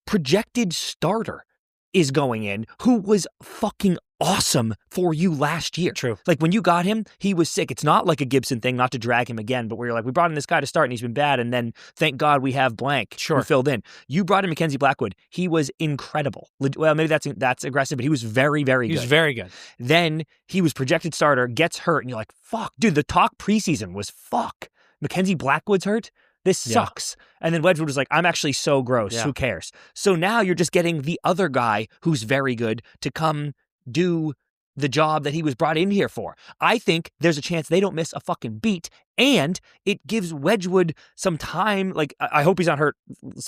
projected starter is going in, who was fucking awesome for you last year. True. Like, when you got him, he was sick. It's not like a Gibson thing, not to drag him again, but we're like, we brought in this guy to start and he's been bad, and then thank God we have blank who filled in. You brought in Mackenzie Blackwood. He was incredible. Well, maybe that's aggressive, but he was very, very good. He was very good. Then he was projected starter, gets hurt, and you're like, fuck. Dude, the talk preseason was fuck. Mackenzie Blackwood's hurt? This sucks. And then Wedgewood was like, I'm actually so gross. Who cares? So now you're just getting the other guy who's very good to come do the job that he was brought in here for. I think there's a chance they don't miss a fucking beat, and it gives Wedgewood some time. Like, I hope he's not hurt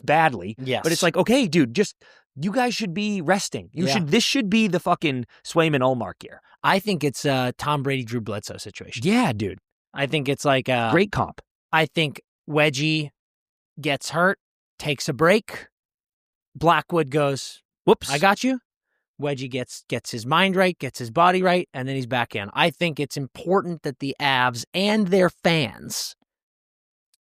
badly. Yes. But it's like, okay, dude, just you guys should be resting. This should be the fucking Swayman Ullmark year. I think it's a Tom Brady, Drew Bledsoe situation. Yeah, dude. I think it's like a great comp. I think Wedgie gets hurt, takes a break. Blackwood goes, whoops, I got you. Wedgie gets his mind right, gets his body right, and then he's back in. I think it's important that the Avs and their fans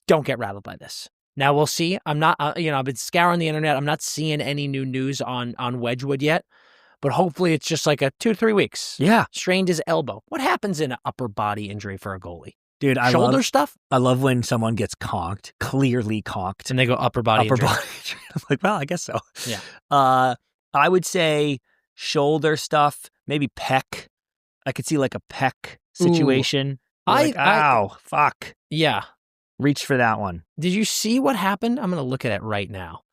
don't get rattled by this. Now we'll see. I'm not, I've been scouring the internet. I'm not seeing any new news on Wedgewood yet, but hopefully it's just like a 2 to 3 weeks. Yeah. Strained his elbow. What happens in an upper body injury for a goalie? Dude, shoulder stuff? I love when someone gets conked, clearly conked. And they go upper body injury. I'm like, well, I guess so. Yeah. I would say shoulder stuff, maybe pec. I could see like a pec situation. Ow, fuck. Yeah. Reach for that one. Did you see what happened? I'm going to look at it right now.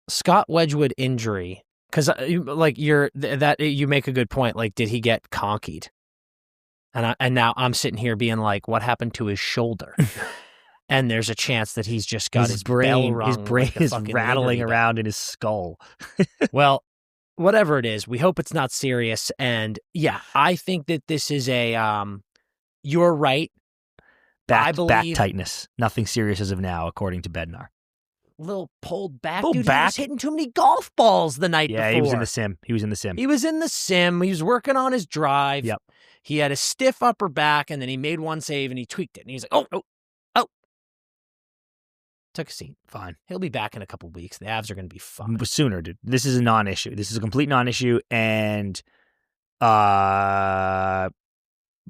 Scott Wedgewood injury. Because you make a good point. Like, did he get conkied? And now I'm sitting here being like, what happened to his shoulder? And there's a chance that he's just got his brain rung. His brain like is rattling around in his skull. Well, whatever it is, we hope it's not serious. And yeah, I think that this is you're right. Back tightness. Nothing serious as of now, according to Bednar. Little pulled back. Dude, he was hitting too many golf balls the night before. Yeah, he was in the sim. He was in the sim. He was working on his drive. Yep. He had a stiff upper back, and then he made one save, and he tweaked it. And he's like, oh. Took a seat. Fine. He'll be back in a couple weeks. The Avs are going to be fine. Sooner, dude. This is a non-issue. This is a complete non-issue, and I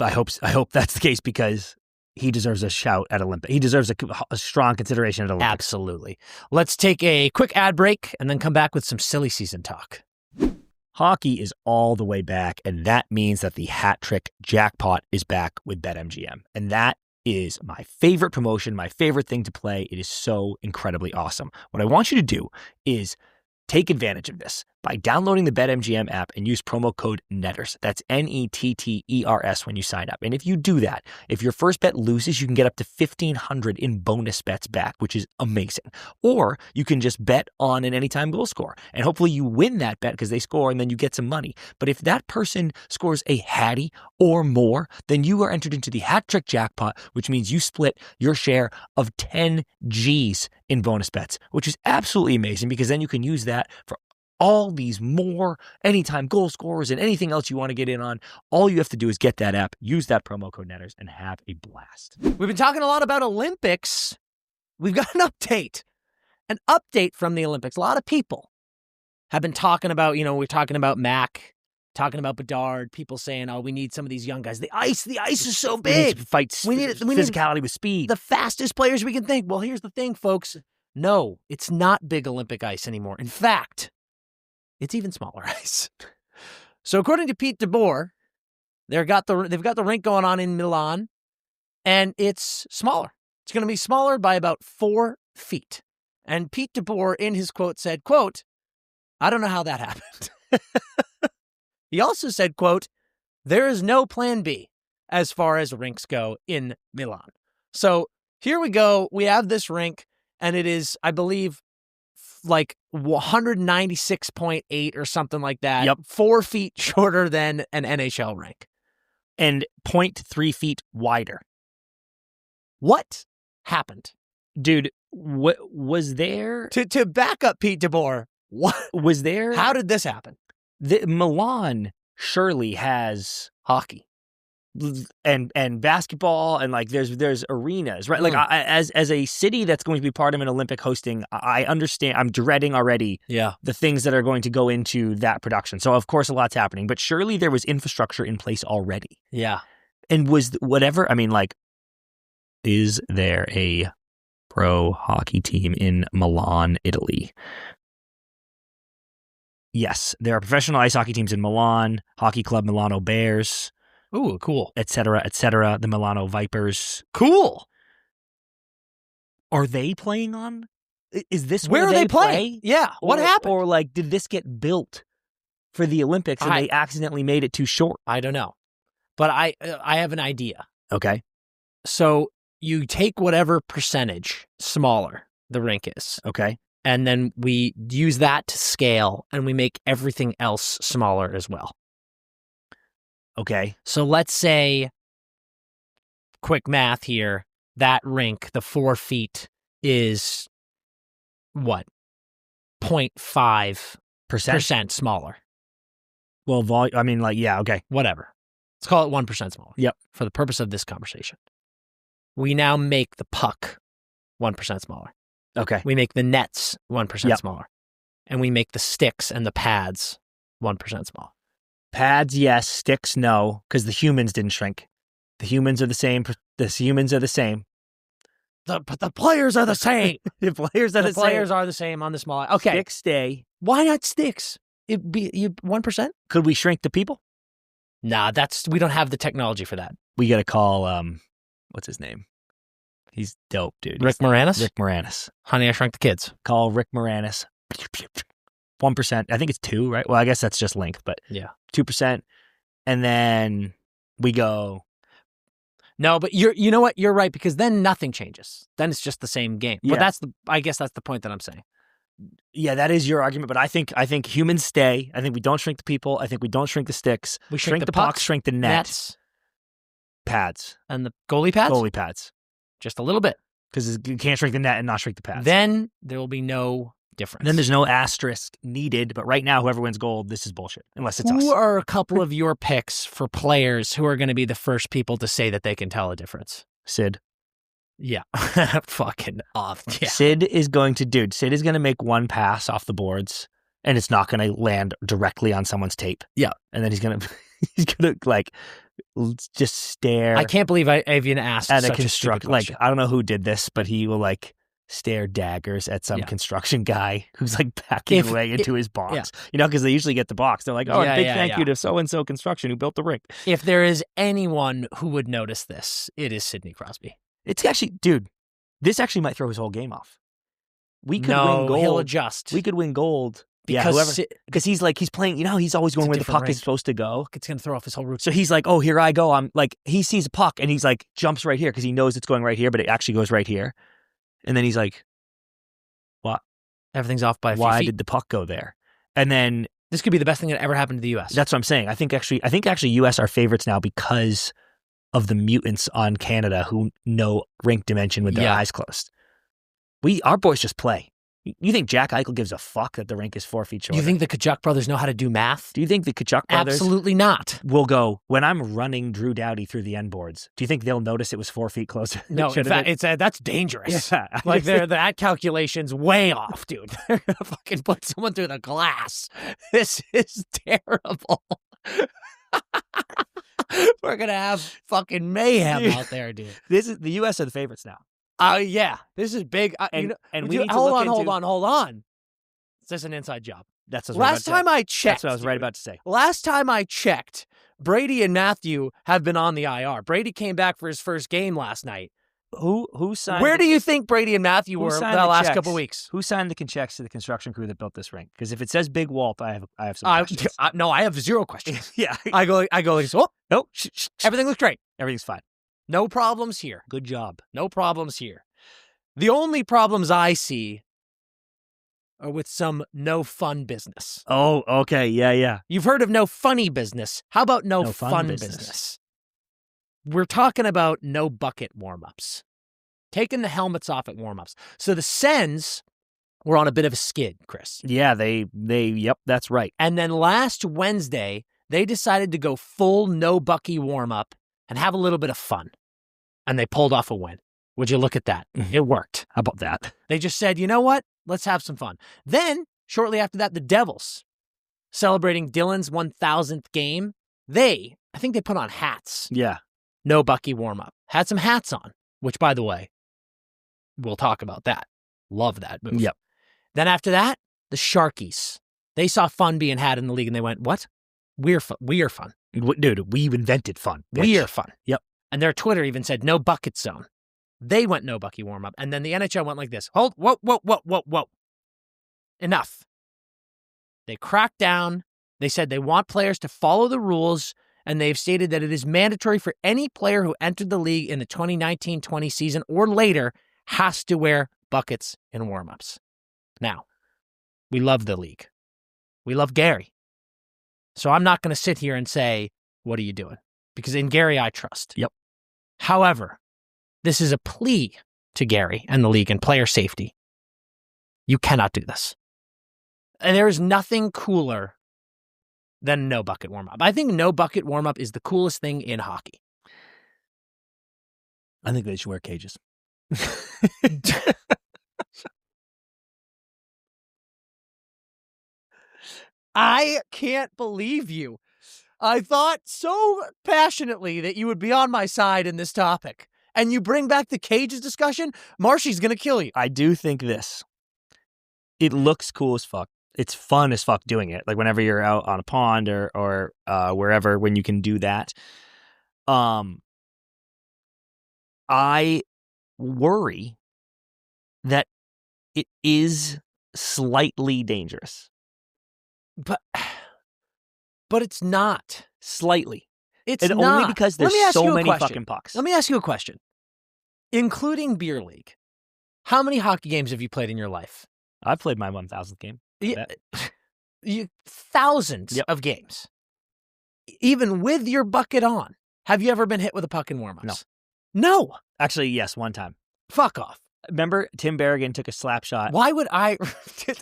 hope that's the case because he deserves a shout at Olympic. He deserves a strong consideration at Olympics. Absolutely. Let's take a quick ad break and then come back with some silly season talk. Hockey is all the way back, and that means that the hat trick jackpot is back with BetMGM. And that is my favorite promotion, my favorite thing to play. It is so incredibly awesome. What I want you to do is take advantage of this by downloading the BetMGM app and use promo code NETTERS. That's NETTERS when you sign up. And if you do that, if your first bet loses, you can get up to $1,500 in bonus bets back, which is amazing. Or you can just bet on an anytime goal score. And hopefully you win that bet because they score and then you get some money. But if that person scores a hattie or more, then you are entered into the hat trick jackpot, which means you split your share of 10 G's in bonus bets, which is absolutely amazing because then you can use that for all these more anytime goal scorers and anything else you want to get in on. All you have to do is get that app, use that promo code NETTERS, and have a blast. We've been talking a lot about Olympics. We've got an update from the Olympics. A lot of people have been talking about, we're talking about Mac, talking about Bedard, people saying, oh, we need some of these young guys. The ice is so big. We need physicality with speed. The fastest players we can think. Well, here's the thing, folks. No, it's not big Olympic ice anymore. In fact, it's even smaller ice. So according to Pete DeBoer, they've got the rink going on in Milan, and it's smaller. It's going to be smaller by about 4 feet. And Pete DeBoer, in his quote, said, quote, I don't know how that happened. He also said, quote, there is no plan B as far as rinks go in Milan. So here we go. We have this rink, and it is, I believe, like 196.8 or something like that. Yep. 4 feet shorter than an NHL rink. And 0.3 feet wider. What happened? Dude, what was there? To back up Pete DeBoer, what was there? How did this happen? Milan surely has hockey and basketball, and like there's arenas, right? Like as a city that's going to be part of an Olympic hosting, I understand. I'm dreading already the things that are going to go into that production. So of course a lot's happening, but surely there was infrastructure in place already. Yeah. And was whatever, I mean, like, is there a pro hockey team in Milan, Italy? Yes, there are professional ice hockey teams in Milan, Hockey Club Milano Bears. Ooh, cool. Et cetera, the Milano Vipers. Cool. Are they playing on? Is this where are they play? playing? Yeah. What happened? Or like, did this get built for the Olympics and they accidentally made it too short? I don't know. But I have an idea. Okay. So you take whatever percentage smaller the rink is. Okay. And then we use that to scale and we make everything else smaller as well. Okay. So let's say, quick math here, that rink, the 4 feet is what? 0.5% smaller. Well, okay. Whatever. Let's call it 1% smaller. Yep. For the purpose of this conversation. We now make the puck 1% smaller. Okay. We make the nets 1% smaller. And we make the sticks and the pads 1% smaller. Pads, yes. Sticks, no. Because the humans didn't shrink. The humans are the same. But the players are the same. The players are the same. Players are the same on the small. Okay. Sticks stay. Why not sticks? It'd be 1%? Could we shrink the people? Nah, we don't have the technology for that. We got to call, what's his name? He's dope, dude. Rick Moranis? Rick Moranis. Honey, I Shrunk the Kids. Call Rick Moranis. 1%. I think it's 2, right? Well, I guess that's just length, but yeah, 2%. And then we go. No, but you know what? You're right, because then nothing changes. Then it's just the same game. Yeah. But I guess that's the point that I'm saying. Yeah, that is your argument, but I think humans stay. I think we don't shrink the people. I think we don't shrink the sticks. We shrink the pucks, pucks, shrink the nets, pads, and the goalie pads. Goalie pads, just a little bit, because you can't shrink the net and not shrink the pads. Then there will be no difference. Then there's no asterisk needed. But right now, whoever wins gold, this is bullshit. Unless it's us. Who are a couple of your picks for players who are going to be the first people to say that they can tell a difference? Sid. Yeah. Fucking off. Yeah. Sid is going to make one pass off the boards and it's not going to land directly on someone's tape. Yeah. And then he's going to like just stare. I can't believe I even asked at such a construction. Like, I don't know who did this, but he will like stare daggers at some construction guy who's like backing away into his box. Yeah. You know, because they usually get the box. They're like, big thank you to so-and-so construction who built the rink. If there is anyone who would notice this, it is Sidney Crosby. It's actually, dude, this actually might throw his whole game off. We could win gold. He'll adjust. We could win gold. Because he's playing, you know how he's always going where the puck is supposed to go? It's going to throw off his whole routine. So he's like, oh, here I go. I'm like, he sees a puck and he's like, jumps right here because he knows it's going right here, but it actually goes right here. And then he's like, what? Everything's off by a few Why feet. did the puck go there? And then this could be the best thing that ever happened to the U.S. That's what I'm saying. I think actually U.S. are favorites now because of the mutants on Canada who know rink dimension with their eyes closed. Our boys just play. You think Jack Eichel gives a fuck that the rink is 4 feet short? Do you think the Kachuk brothers know how to do math? Do you think the Kachuk brothers Absolutely not. will go, when I'm running Drew Doughty through the end boards, do you think they'll notice it was 4 feet closer? No, in fact, that's dangerous. Yeah. Like that calculation's way off, dude. They're gonna fucking put someone through the glass. This is terrible. We're gonna have fuking mayhem out there, dude. The U.S. are the favorites now. Yeah, this is big. And we need to hold on. Is this an inside job? That's what last time I checked. That's what I was right about to say. Last time I checked, Brady and Matthew have been on the IR. Brady came back for his first game last night. Who signed? Where do you think Brady and Matthew were the last couple weeks? Who signed the checks to the construction crew that built this rink? Because if it says Big Walt, I have some questions. No, I have zero questions. Yeah, I go like, oh nope, everything looks great. Everything's fine. No problems here. Good job. No problems here. The only problems I see are with some no fun business. Oh, okay. Yeah. You've heard of no funny business. How about no fun business? We're talking about no bucket warm-ups. Taking the helmets off at warm-ups. So the Sens were on a bit of a skid, Chris. Yeah, yep, that's right. And then last Wednesday, they decided to go full no bucky warm-up and have a little bit of fun. And they pulled off a win. Would you look at that? It worked. How about that? They just said, you know what? Let's have some fun. Then, shortly after that, the Devils, celebrating Dylan's 1,000th game, I think they put on hats. Yeah. No bucky warm-up. Had some hats on, which, by the way, we'll talk about that. Love that move. Yep. Then after that, the Sharkies. They saw fun being had in the league, and they went, what? We are fun. Dude, we've invented fun. Bitch. We are fun. Yep. And their Twitter even said, no bucket zone. They went no bucket warm-up. And then the NHL went like this. Hold, whoa. Enough. They cracked down. They said they want players to follow the rules, and they've stated that it is mandatory for any player who entered the league in the 2019-20 season or later has to wear buckets in warm-ups. Now, we love the league. We love Gary. So I'm not going to sit here and say, what are you doing? Because in Gary, I trust. Yep. However, this is a plea to Gary and the league and player safety. You cannot do this. And there is nothing cooler than no bucket warm-up. I think no bucket warm-up is the coolest thing in hockey. I think they should wear cages. I can't believe you. I thought so passionately that you would be on my side in this topic. And you bring back the cages discussion, Marshy's going to kill you. I do think this. It looks cool as fuck. It's fun as fuck doing it. Like whenever you're out on a pond or wherever, when you can do that. I worry that it is slightly dangerous. But it's not. Slightly. It's and not. Only because there's so many fucking pucks. Let me ask you a question. Including beer league, how many hockey games have you played in your life? I've played my 1,000th game. Thousands of games. Even with your bucket on. Have you ever been hit with a puck in warm-ups? No. Actually, yes, one time. Fuck off. Remember, Tim Berrigan took a slap shot. Why would I?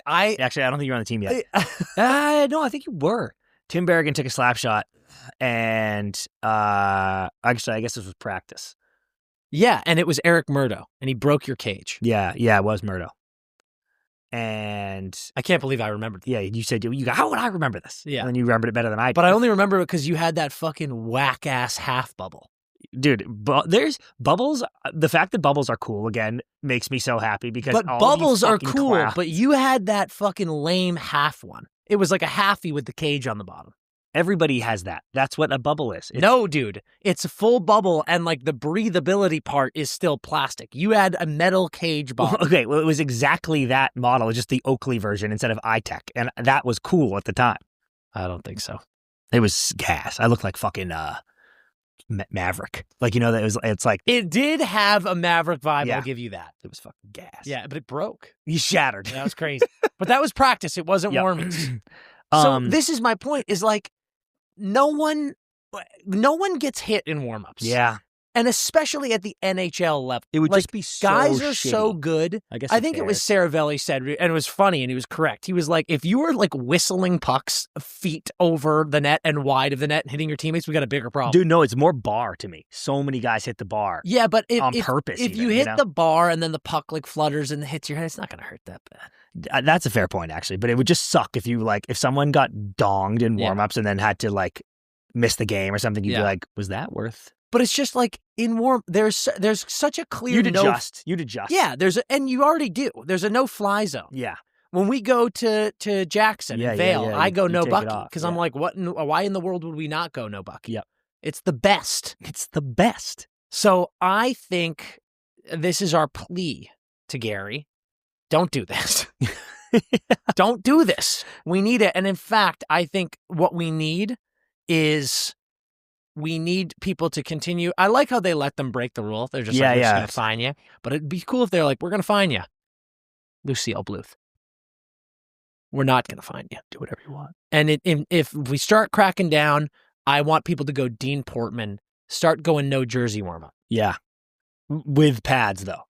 Actually, I don't think you were on the team yet. No, I think you were. Tim Berrigan took a slap shot, and actually, I guess this was practice. Yeah, and it was Eric Murdo, and he broke your cage. Yeah, it was Murdo. And I can't believe I remembered that. Yeah, you said, how would I remember this? Yeah. And then you remembered it better than I did. But I only remember it because you had that fucking whack-ass half bubble. Dude, there's bubbles. The fact that bubbles are cool, again, makes me so happy because But bubbles are cool, clowns. But you had that fucking lame half one. It was like a halfie with the cage on the bottom. Everybody has that. That's what a bubble is. No, dude. It's a full bubble, and like the breathability part is still plastic. You had a metal cage bottom. Okay, well, it was exactly that model, just the Oakley version instead of iTech, and that was cool at the time. I don't think so. It was gas. I looked like fucking Maverick. Like, it's like... It did have a Maverick vibe, yeah. I'll give you that. It was fucking gas. Yeah, but it broke. You shattered. That was crazy. But that was practice. It wasn't warmies. So this is my point, is like, no one gets hit in warmups. Yeah. And especially at the NHL level. It would just be so guys are shitty. so good. I think it was Saravelli said, and it was funny, and he was correct. He was like, if you were like whistling pucks feet over the net and wide of the net and hitting your teammates, we got a bigger problem. Dude, no, it's more bar to me. So many guys hit the bar. Yeah, but on purpose. If you hit the bar and then the puck like flutters and hits your head, it's not going to hurt that bad. That's a fair point, actually. But it would just suck if if someone got donged in warmups and then had to like miss the game or something. You'd be like, was that worth? But it's just like in there's such a clear You'd adjust. Yeah, and you already do. There's a no-fly zone. Yeah. When we go to Jackson and Vail, I go no bucky because I'm like, why in the world would we not go no bucky? Yep. It's the best. It's the best. So I think this is our plea to Gary. Don't do this. Don't do this. We need it. And in fact, I think what we need is we need people to continue. I like how they let them break the rule. They're just like, we're just going to fine you. But it'd be cool if they're like, we're going to fine you. Lucille Bluth. We're not going to fine you. Do whatever you want. And if we start cracking down, I want people to go Dean Portman. Start going no jersey warm-up. Yeah. With pads, though.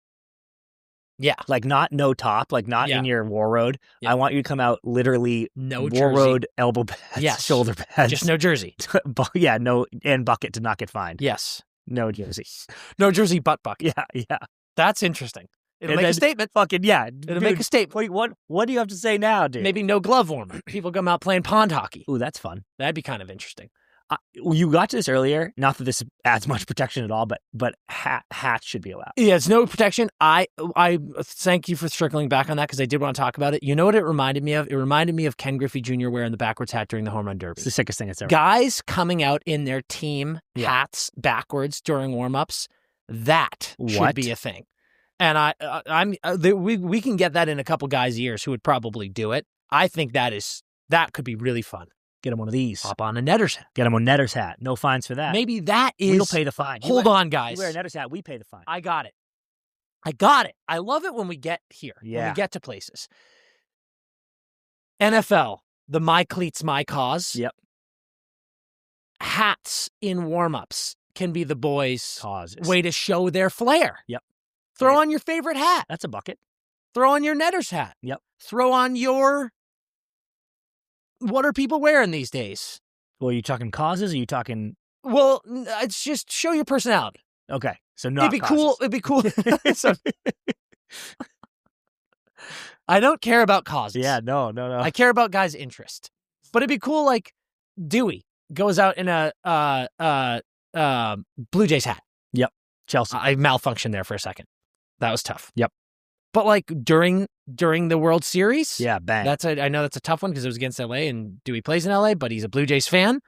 Yeah. Like not no top, like not in your War Road. Yeah. I want you to come out literally no War jersey. Road, elbow pads, shoulder pads. Just no jersey. Yeah, no, and bucket to not get fined. Yes. No jersey. No jersey, butt bucket. Yeah. That's interesting. It'll make a statement. Fucking, yeah. It'll make a statement. Wait, what do you have to say now, dude? Maybe no glove warmer. People come out playing pond hockey. Ooh, that's fun. That'd be kind of interesting. You got to this earlier. Not that this adds much protection at all, but hats should be allowed. Yeah, it's no protection. I thank you for circling back on that because I did want to talk about it. You know what it reminded me of? It reminded me of Ken Griffey Jr. wearing the backwards hat during the home run derby. It's the sickest thing that's ever. Guys coming out in their team hats backwards during warm-ups. That should be a thing. And we can get that in a couple guys' ears who would probably do it. I think that could be really fun. Get him one of these. Hop on a Netter's hat. Get him a Netter's hat. No fines for that. Maybe that is... We'll pay the fine. Hold on, guys. You wear a Netter's hat, we pay the fine. I got it. I love it when we get here. Yeah. When we get to places. NFL, the My Cleats, My Cause. Yep. Hats in warm-ups can be the boys' causes. Way to show their flair. Yep. Throw on your favorite hat. That's a bucket. Throw on your Netter's hat. Yep. Throw on your... What are people wearing these days? Well, are you talking causes or are you talking... Well, it's just show your personality. Okay. So not It'd be cool. So, I don't care about causes. Yeah, no. I care about guys' interest. But it'd be cool, like Dewey goes out in a Blue Jays hat. Yep. Chelsea. I malfunctioned there for a second. That was tough. Yep. But like during the World Series, yeah, bang. I know that's a tough one because it was against LA and Dewey plays in LA, but he's a Blue Jays fan.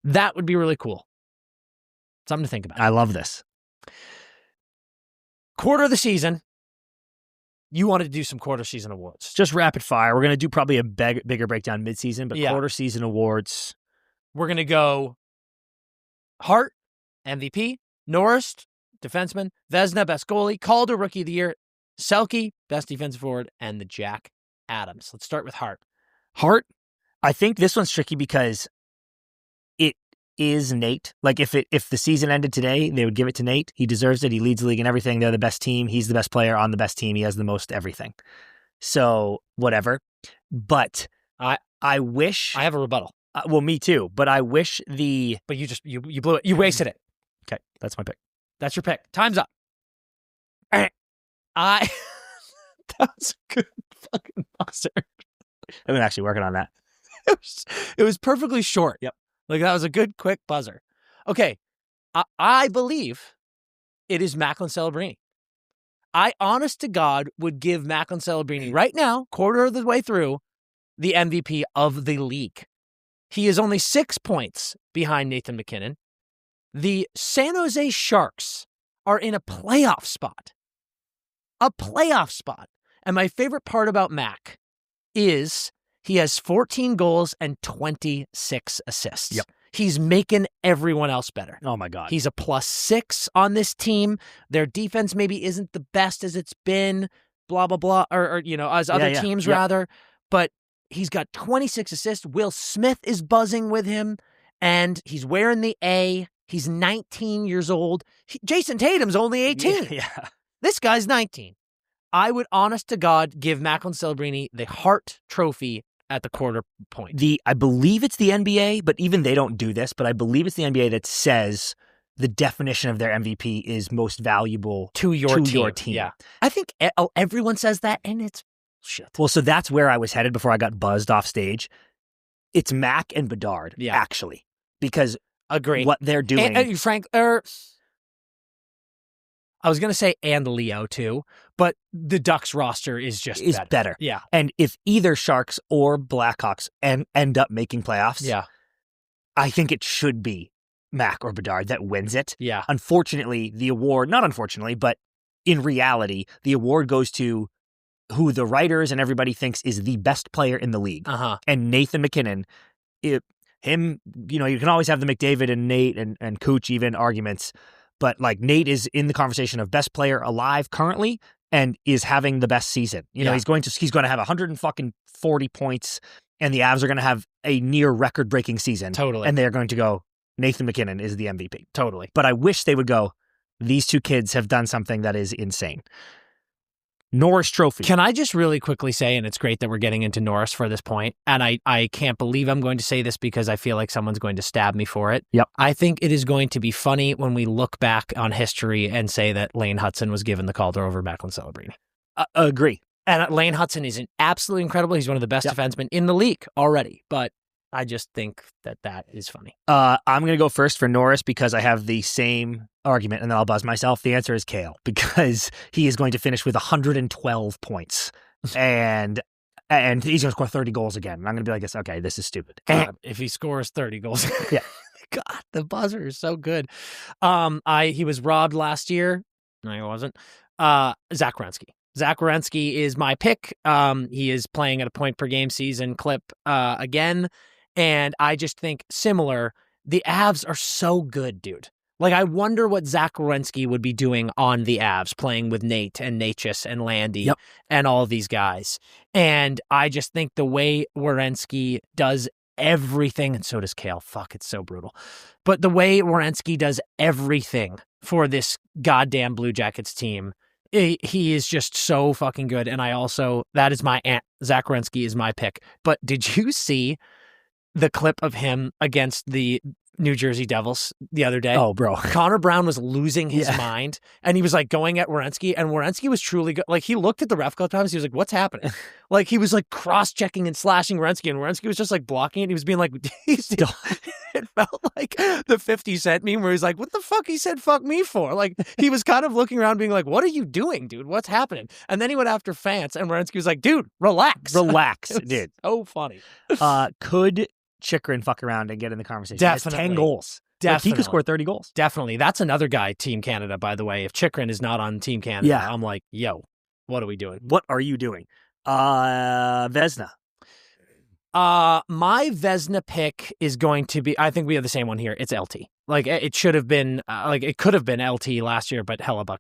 That would be really cool. Something to think about. I love this. Quarter of the season. You wanted to do some quarter season awards. Just rapid fire. We're going to do probably a bigger breakdown mid-season, but quarter season awards. We're going to go Hart, MVP, Norris, defenseman, Vezina, best goalie, Calder, rookie of the year, Selke, best defensive forward, and the Jack Adams. Let's start with Hart. Hart, I think this one's tricky because it is Nate. Like if the season ended today, they would give it to Nate. He deserves it. He leads the league in everything. They're the best team. He's the best player on the best team. He has the most everything. So whatever. But I wish I have a rebuttal. Well, me too. But I wish But you blew it. You wasted it. Okay, that's my pick. That's your pick. Time's up. That was a good fucking buzzer. I've been actually working on that. It was perfectly short. Yep. Like that was a good, quick buzzer. Okay. I believe it is Macklin Celebrini. I, honest to God, would give Macklin Celebrini right now, quarter of the way through, the MVP of the league. He is only 6 points behind Nathan MacKinnon. The San Jose Sharks are in a playoff spot. A playoff spot. And my favorite part about Mac is he has 14 goals and 26 assists. Yep. He's making everyone else better. Oh, my God. He's a +6 on this team. Their defense maybe isn't the best as it's been, blah, blah, blah, or as other teams rather. But he's got 26 assists. Will Smith is buzzing with him, and he's wearing the A. He's 19 years old. Jason Tatum's only 18. Yeah. This guy's 19. I would, honest to God, give Macklin Celebrini the Hart Trophy at the quarter point. I believe it's the NBA, but even they don't do this, but I believe it's the NBA that says the definition of their MVP is most valuable to your team. Yeah. I think everyone says that, and it's shit. Well, so that's where I was headed before I got buzzed off stage. It's Mac and Bedard, actually, because agree what they're doing. And I was going to say and Leo too, but the Ducks roster is just better. Yeah. And if either Sharks or Blackhawks end up making playoffs, I think it should be Mac or Bedard that wins it. Yeah. Unfortunately, the award, not unfortunately, but in reality, the award goes to who the writers and everybody thinks is the best player in the league. Uh-huh. And Nathan MacKinnon, you can always have the McDavid and Nate and Cooch even arguments, but like Nate is in the conversation of best player alive currently and is having the best season. He's going to have 140 points, and the Avs are going to have a near record breaking season. Totally. And they're going to go, Nathan MacKinnon is the MVP. Totally. But I wish they would go, these two kids have done something that is insane. Norris Trophy. Can I just really quickly say, and it's great that we're getting into Norris for this point, and I can't believe I'm going to say this because I feel like someone's going to stab me for it. Yep. I think it is going to be funny when we look back on history and say that Lane Hudson was given the Calder over Macklin Celebrini. Agree. And Lane Hudson is absolutely incredible. He's one of the best defensemen in the league already, but I just think that is funny. I'm going to go first for Norris because I have the same argument, and then I'll buzz myself. The answer is Kale, because he is going to finish with 112 points, and he's going to score 30 goals again. And I'm going to be like, okay, this is stupid. If he scores 30 goals. Yeah. God, the buzzer is so good. He was robbed last year. No, he wasn't. Zach Werenski. Zach Werenski is my pick. He is playing at a point per game season clip again. And I just think similar. The Avs are so good, dude. Like, I wonder what Zach Werenski would be doing on the Avs, playing with Nate and Natchez and Landy and all of these guys. And I just think the way Werenski does everything, and so does Kale. Fuck, it's so brutal. But the way Werenski does everything for this goddamn Blue Jackets team, he is just so fucking good. And that is Zach Werenski is my pick. But did you see the clip of him against the New Jersey Devils the other day? Oh, bro. Connor Brown was losing his mind, and he was like going at Werenski, and Werenski was truly good. Like, he looked at the ref a couple times. He was like, what's happening? Like, he was like cross-checking and slashing Werenski, and Werenski was just like blocking it. He was being like, it felt like the 50 Cent meme where he's like, what the fuck he said fuck me for? Like, he was kind of looking around being like, what are you doing, dude? What's happening? And then he went after Fance, and Werenski was like, dude, relax. Relax, dude. So funny. Could Chychrun fuck around and get in the conversation? Definitely. He has 10 goals. Definitely. Like, he could score 30 goals. Definitely. That's another guy, Team Canada, by the way. If Chychrun is not on Team Canada, I'm like, yo, what are we doing? What are you doing? Vezina. My Vezina pick is going to be, I think we have the same one here. It's LT. Like, it should have been, it could have been LT last year, but Hellebuck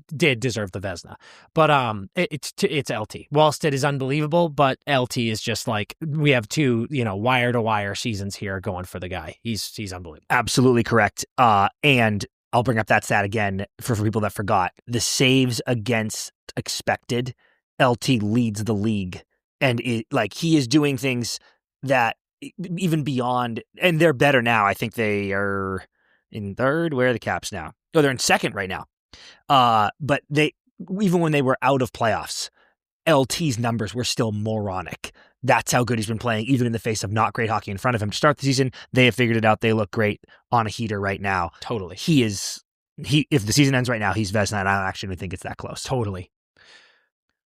did deserve the Vezina. But it's LT. Wallstedt is unbelievable, but LT is just like, we have two, wire-to-wire seasons here going for the guy. He's unbelievable. Absolutely correct. And I'll bring up that stat again for people that forgot. The saves against expected, LT leads the league. And he is doing things that even beyond, and they're better now. I think they are in third. Where are the Caps now? Oh, they're in second right now. But even when they were out of playoffs, LT's numbers were still moronic. That's how good he's been playing, even in the face of not great hockey in front of him. To start the season, they have figured it out. They look great on a heater right now. Totally. If the season ends right now, he's Vezina, and I don't actually think it's that close. Totally.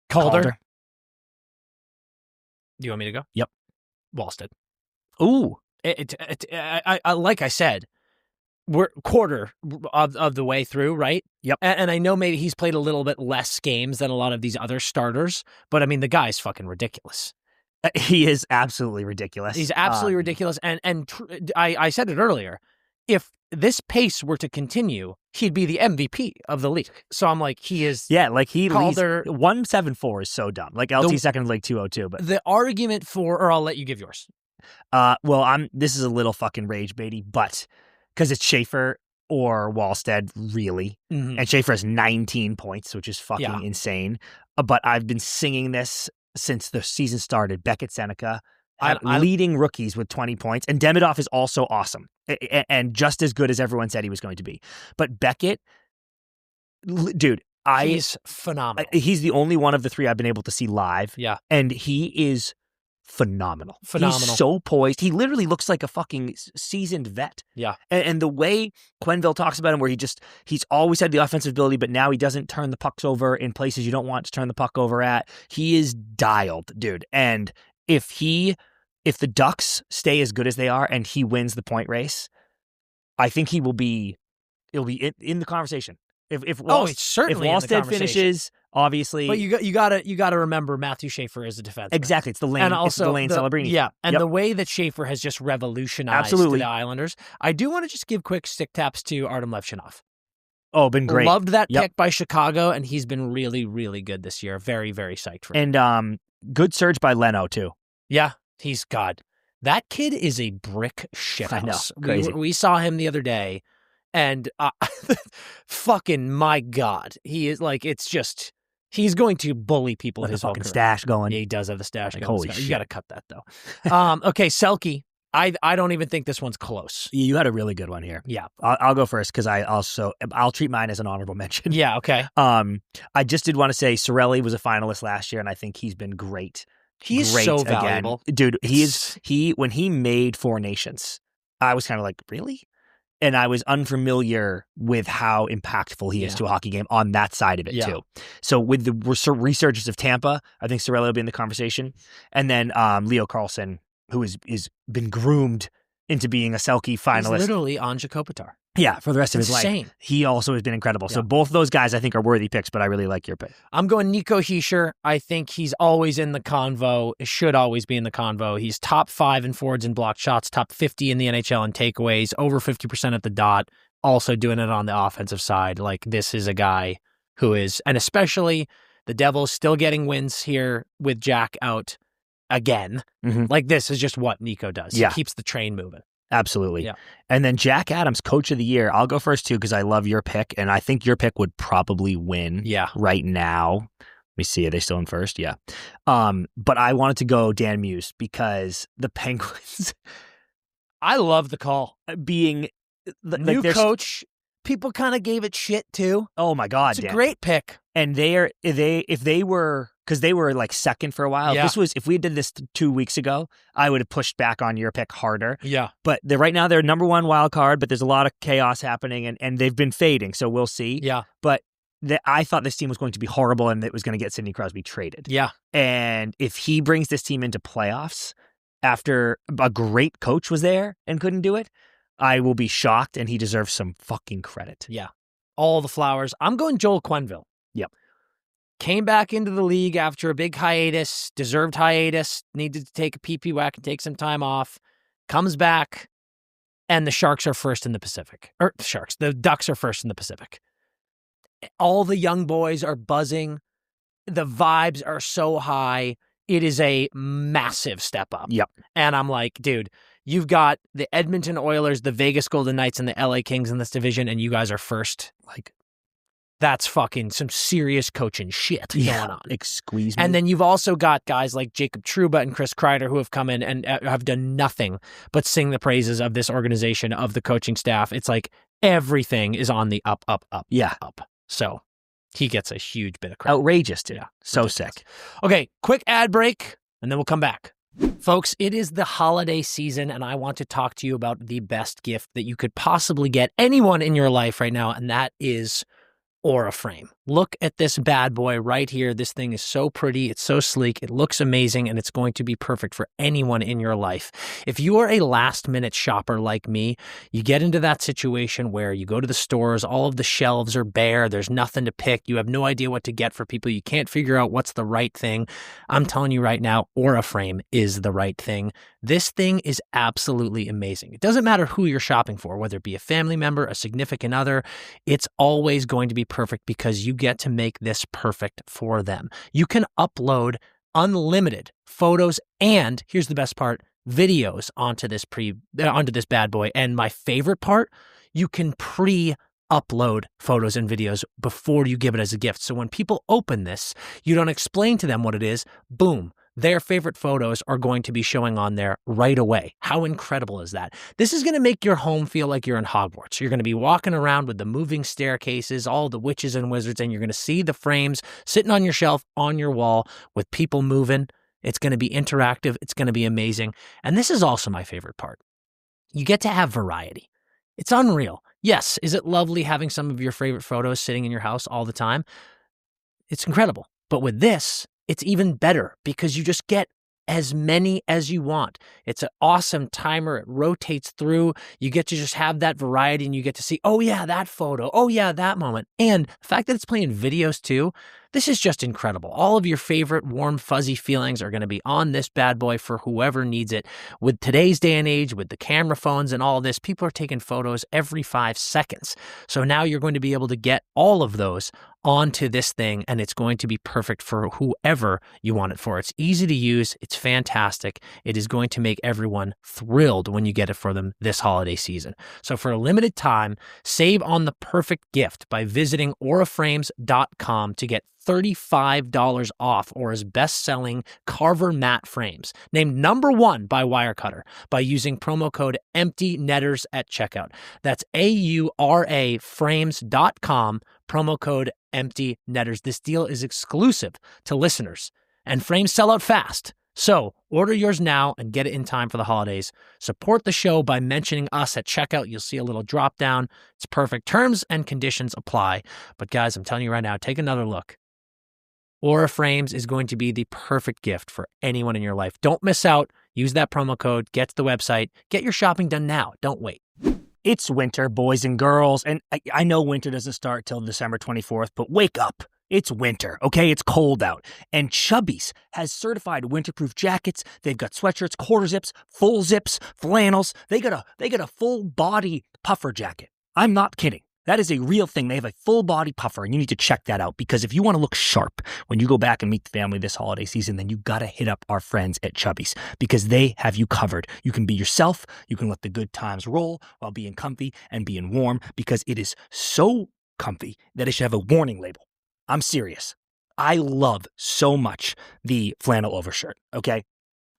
Calder. Do you want me to go? Yep. Wallstedt. Ooh. I like I said, we're quarter of the way through, right? Yep. And I know maybe he's played a little bit less games than a lot of these other starters, but I mean, the guy's fucking ridiculous. He is absolutely ridiculous. He's absolutely ridiculous. And I said it earlier. If this pace were to continue, he'd be the MVP of the league. So I'm like, he is. Yeah, like he Calder, 174 is so dumb. Like LT second in the league 202. But the argument or I'll let you give yours. This is a little fucking rage baity, but because it's Schaefer or Wallstedt, really. Mm-hmm. And Schaefer has 19 points, which is fucking insane. But I've been singing this since the season started. Beckett Seneca. Leading rookies with 20 points. And Demidov is also awesome and just as good as everyone said he was going to be. But Beckett, dude, he's phenomenal. He's the only one of the three I've been able to see live. Yeah. And he is phenomenal. He's so poised. He literally looks like a fucking seasoned vet. Yeah. And the way Quenneville talks about him, where he's always had the offensive ability, but now he doesn't turn the pucks over in places you don't want to turn the puck over at. He is dialed, dude. And if the Ducks stay as good as they are and he wins the point race, I think it'll be in the conversation. If Wallstedt finishes, obviously. But you gotta remember Matthew Schaefer is a defenseman. Exactly. It's the lane. And also it's the lane Celebrini. Yeah. And the way that Schaefer has just revolutionized the Islanders. I do want to just give quick stick taps to Artem Levchinov. Oh, been great. Loved that pick by Chicago, and he's been really, really good this year. Very, very psyched for him. And good surge by Leno, too. Yeah. He's God. That kid is a brick shithouse. I know. Crazy. We saw him the other day, and fucking my God. He is like, it's just, he's going to bully people his whole fucking career. Stash going. Yeah, he does have the stash going. Holy shit. You got to cut that, though. Okay, Selke. I don't even think this one's close. You had a really good one here. Yeah. I'll go first because I'll treat mine as an honorable mention. Yeah, okay. I just did want to say Cirelli was a finalist last year, and I think he's been great. He's so valuable. Dude, when he made Four Nations, I was kind of like, really? And I was unfamiliar with how impactful he is to a hockey game on that side of it, too. So with the resurgence of Tampa, I think Cirelli will be in the conversation. And then Leo Carlsson, who is been groomed into being a Selke finalist. He's literally Anja Kopitar. Yeah, for the rest of his Insane. life. He also has been incredible. Yeah. So both of those guys I think are worthy picks, but I really like your pick. I'm going Nico Hischier. I think he's always in the convo. Should always be in the convo. He's top 5 in forwards and blocked shots, top 50 in the NHL in takeaways, over 50% at the dot, also doing it on the offensive side. Like, this is a guy who is, and especially the Devils still getting wins here with Jack out again. Mm-hmm. Like, this is just what Nico does. Yeah. He keeps the train moving. Absolutely. Yeah. And then Jack Adams, Coach of the Year. I'll go first too because I love your pick, and I think your pick would probably win. Yeah. Right now. Let me see. Are they still in first? Yeah. But I wanted to go Dan Muse because the Penguins. I love the call. Being the new coach. People kind of gave it shit too. Oh my God, it's a great pick. And if they were, because they were like second for a while. Yeah. If we did this 2 weeks ago, I would have pushed back on your pick harder. Yeah. But right now they're number 1 wild card, but there's a lot of chaos happening and they've been fading. So we'll see. Yeah. But I thought this team was going to be horrible and it was going to get Sidney Crosby traded. Yeah. And if he brings this team into playoffs after a great coach was there and couldn't do it, I will be shocked, and he deserves some fucking credit. Yeah. All the flowers. I'm going Joel Quenneville. Yep. Came back into the league after a big hiatus, deserved hiatus, needed to take a pee-pee whack and take some time off, comes back, and the Sharks are first in the Pacific. The Ducks are first in the Pacific. All the young boys are buzzing. The vibes are so high. It is a massive step up. Yep. And I'm like, dude, you've got the Edmonton Oilers, the Vegas Golden Knights, and the LA Kings in this division, and you guys are first. Like, that's fucking some serious coaching shit going on. Squeeze me. And then you've also got guys like Jacob Trouba and Chris Kreider who have come in and have done nothing but sing the praises of this organization, of the coaching staff. It's like everything is on the up. Yeah. Up. So he gets a huge bit of credit. Outrageous, dude. Yeah. So ridiculous. Sick. Okay, quick ad break, and then we'll come back. Folks, it is the holiday season, and I want to talk to you about the best gift that you could possibly get anyone in your life right now, and that is Aura Frame. Look at this bad boy right here. This thing is so pretty. It's so sleek. It looks amazing, and it's going to be perfect for anyone in your life. If you are a last-minute shopper like me, you get into that situation where you go to the stores, all of the shelves are bare, there's nothing to pick, you have no idea what to get for people, you can't figure out what's the right thing. I'm telling you right now, Aura Frame is the right thing. This thing is absolutely amazing. It doesn't matter who you're shopping for, whether it be a family member, a significant other, it's always going to be perfect because you get to make this perfect for them. You can upload unlimited photos and, here's the best part, videos onto this bad boy. And my favorite part, you can pre-upload photos and videos before you give it as a gift. So when people open this, you don't explain to them what it is. Boom. Their favorite photos are going to be showing on there right away. How incredible is that? This is going to make your home feel like you're in Hogwarts. You're going to be walking around with the moving staircases, all the witches and wizards, and you're going to see the frames sitting on your shelf, on your wall, with people moving. It's going to be interactive. It's going to be amazing. And this is also my favorite part. You get to have variety. It's unreal. Yes, is it lovely having some of your favorite photos sitting in your house all the time? It's incredible. But with this, it's even better because you just get as many as you want. It's an awesome timer. It rotates through. You get to just have that variety and you get to see, oh yeah, that photo. Oh yeah, that moment. And the fact that it's playing videos too, this is just incredible. All of your favorite warm, fuzzy feelings are going to be on this bad boy for whoever needs it. With today's day and age, with the camera phones and all this, people are taking photos every 5 seconds. So now you're going to be able to get all of those onto this thing, and it's going to be perfect for whoever you want it for. It's easy to use. It's fantastic. It is going to make everyone thrilled when you get it for them this holiday season. So for a limited time, save on the perfect gift by visiting auraframes.com to get $35 off Aura's best-selling Carver matte frames, named #1 by Wirecutter, by using promo code EMPTYNETTERS at checkout. That's AURA frames.com, promo code EMPTYNETTERS. This deal is exclusive to listeners, and frames sell out fast. So order yours now and get it in time for the holidays. Support the show by mentioning us at checkout. You'll see a little drop down. It's perfect. Terms and conditions apply. But guys, I'm telling you right now, take another look. Aura Frames is going to be the perfect gift for anyone in your life. Don't miss out. Use that promo code, get to the website, get your shopping done now. Don't wait. It's winter, boys and girls, and I know winter doesn't start till December 24th, but wake up. It's winter, okay? It's cold out. And Chubbies has certified winterproof jackets. They've got sweatshirts, quarter zips, full zips, flannels. They got a full body puffer jacket. I'm not kidding. That is a real thing. They have a full body puffer, and you need to check that out because if you want to look sharp when you go back and meet the family this holiday season, then you got to hit up our friends at Chubbies because they have you covered. You can be yourself. You can let the good times roll while being comfy and being warm because it is so comfy that it should have a warning label. I'm serious. I love so much the flannel overshirt, okay?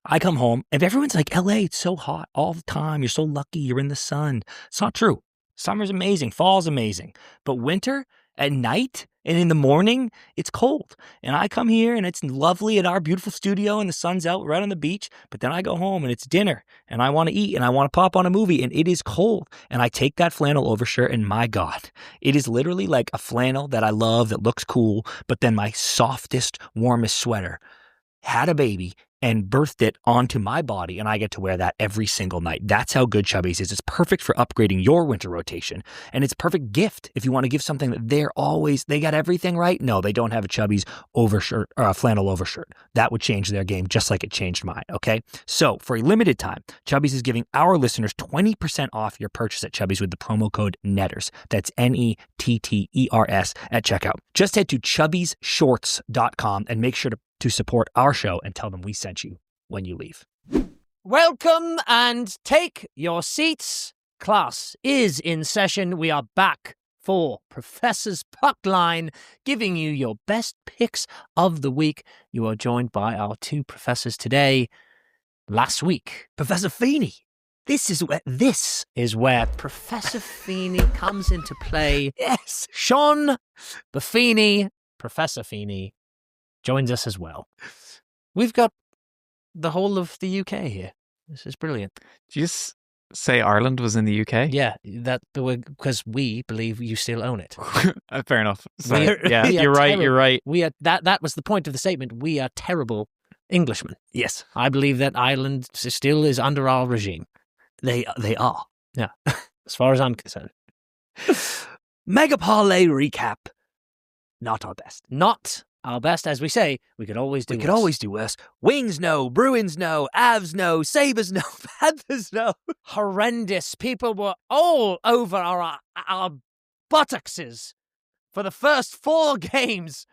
I come home, and everyone's like, LA, it's so hot all the time. You're so lucky. You're in the sun. It's not true. Summer's amazing. Fall's amazing. But winter, at night and in the morning, it's cold. And I come here, and it's lovely at our beautiful studio, and the sun's out right on the beach. But then I go home, and it's dinner, and I want to eat, and I want to pop on a movie, and it is cold. And I take that flannel overshirt, and my God, it is literally like a flannel that I love that looks cool, but then my softest, warmest sweater had a baby and birthed it onto my body, and I get to wear that every single night. That's how good Chubbies is. It's perfect for upgrading your winter rotation, and it's a perfect gift if you want to give something that they got everything right. No, they don't have a Chubbies overshirt or a flannel overshirt. That would change their game just like it changed mine, okay? So for a limited time, Chubbies is giving our listeners 20% off your purchase at Chubbies with the promo code NETTERS. That's NETTERS at checkout. Just head to chubbiesshorts.com and make sure to support our show and tell them we sent you when you leave. Welcome and take your seats. Class is in session. We are back for Professor's Puck Line, giving you your best picks of the week. You are joined by our two professors today. Last week, Professor Feeney. This is where Professor Feeney comes into play. Yes. Sean Buffini, Professor Feeney, joins us as well. We've got the whole of the UK here. This is brilliant. Did you just say Ireland was in the UK? Yeah, because we believe you still own it. Fair enough. So, you're right. You're right. We are that was the point of the statement. We are terrible Englishmen. Yes, I believe that Ireland still is under our regime. They are. Yeah, as far as I'm concerned. Mega Parlay recap. Not our best. Not our best, as we say, we could always do worse. We could always do worse. Wings no, Bruins no, Avs no, Sabres no, Panthers no. Horrendous. People were all over our buttocks for the first 5 games,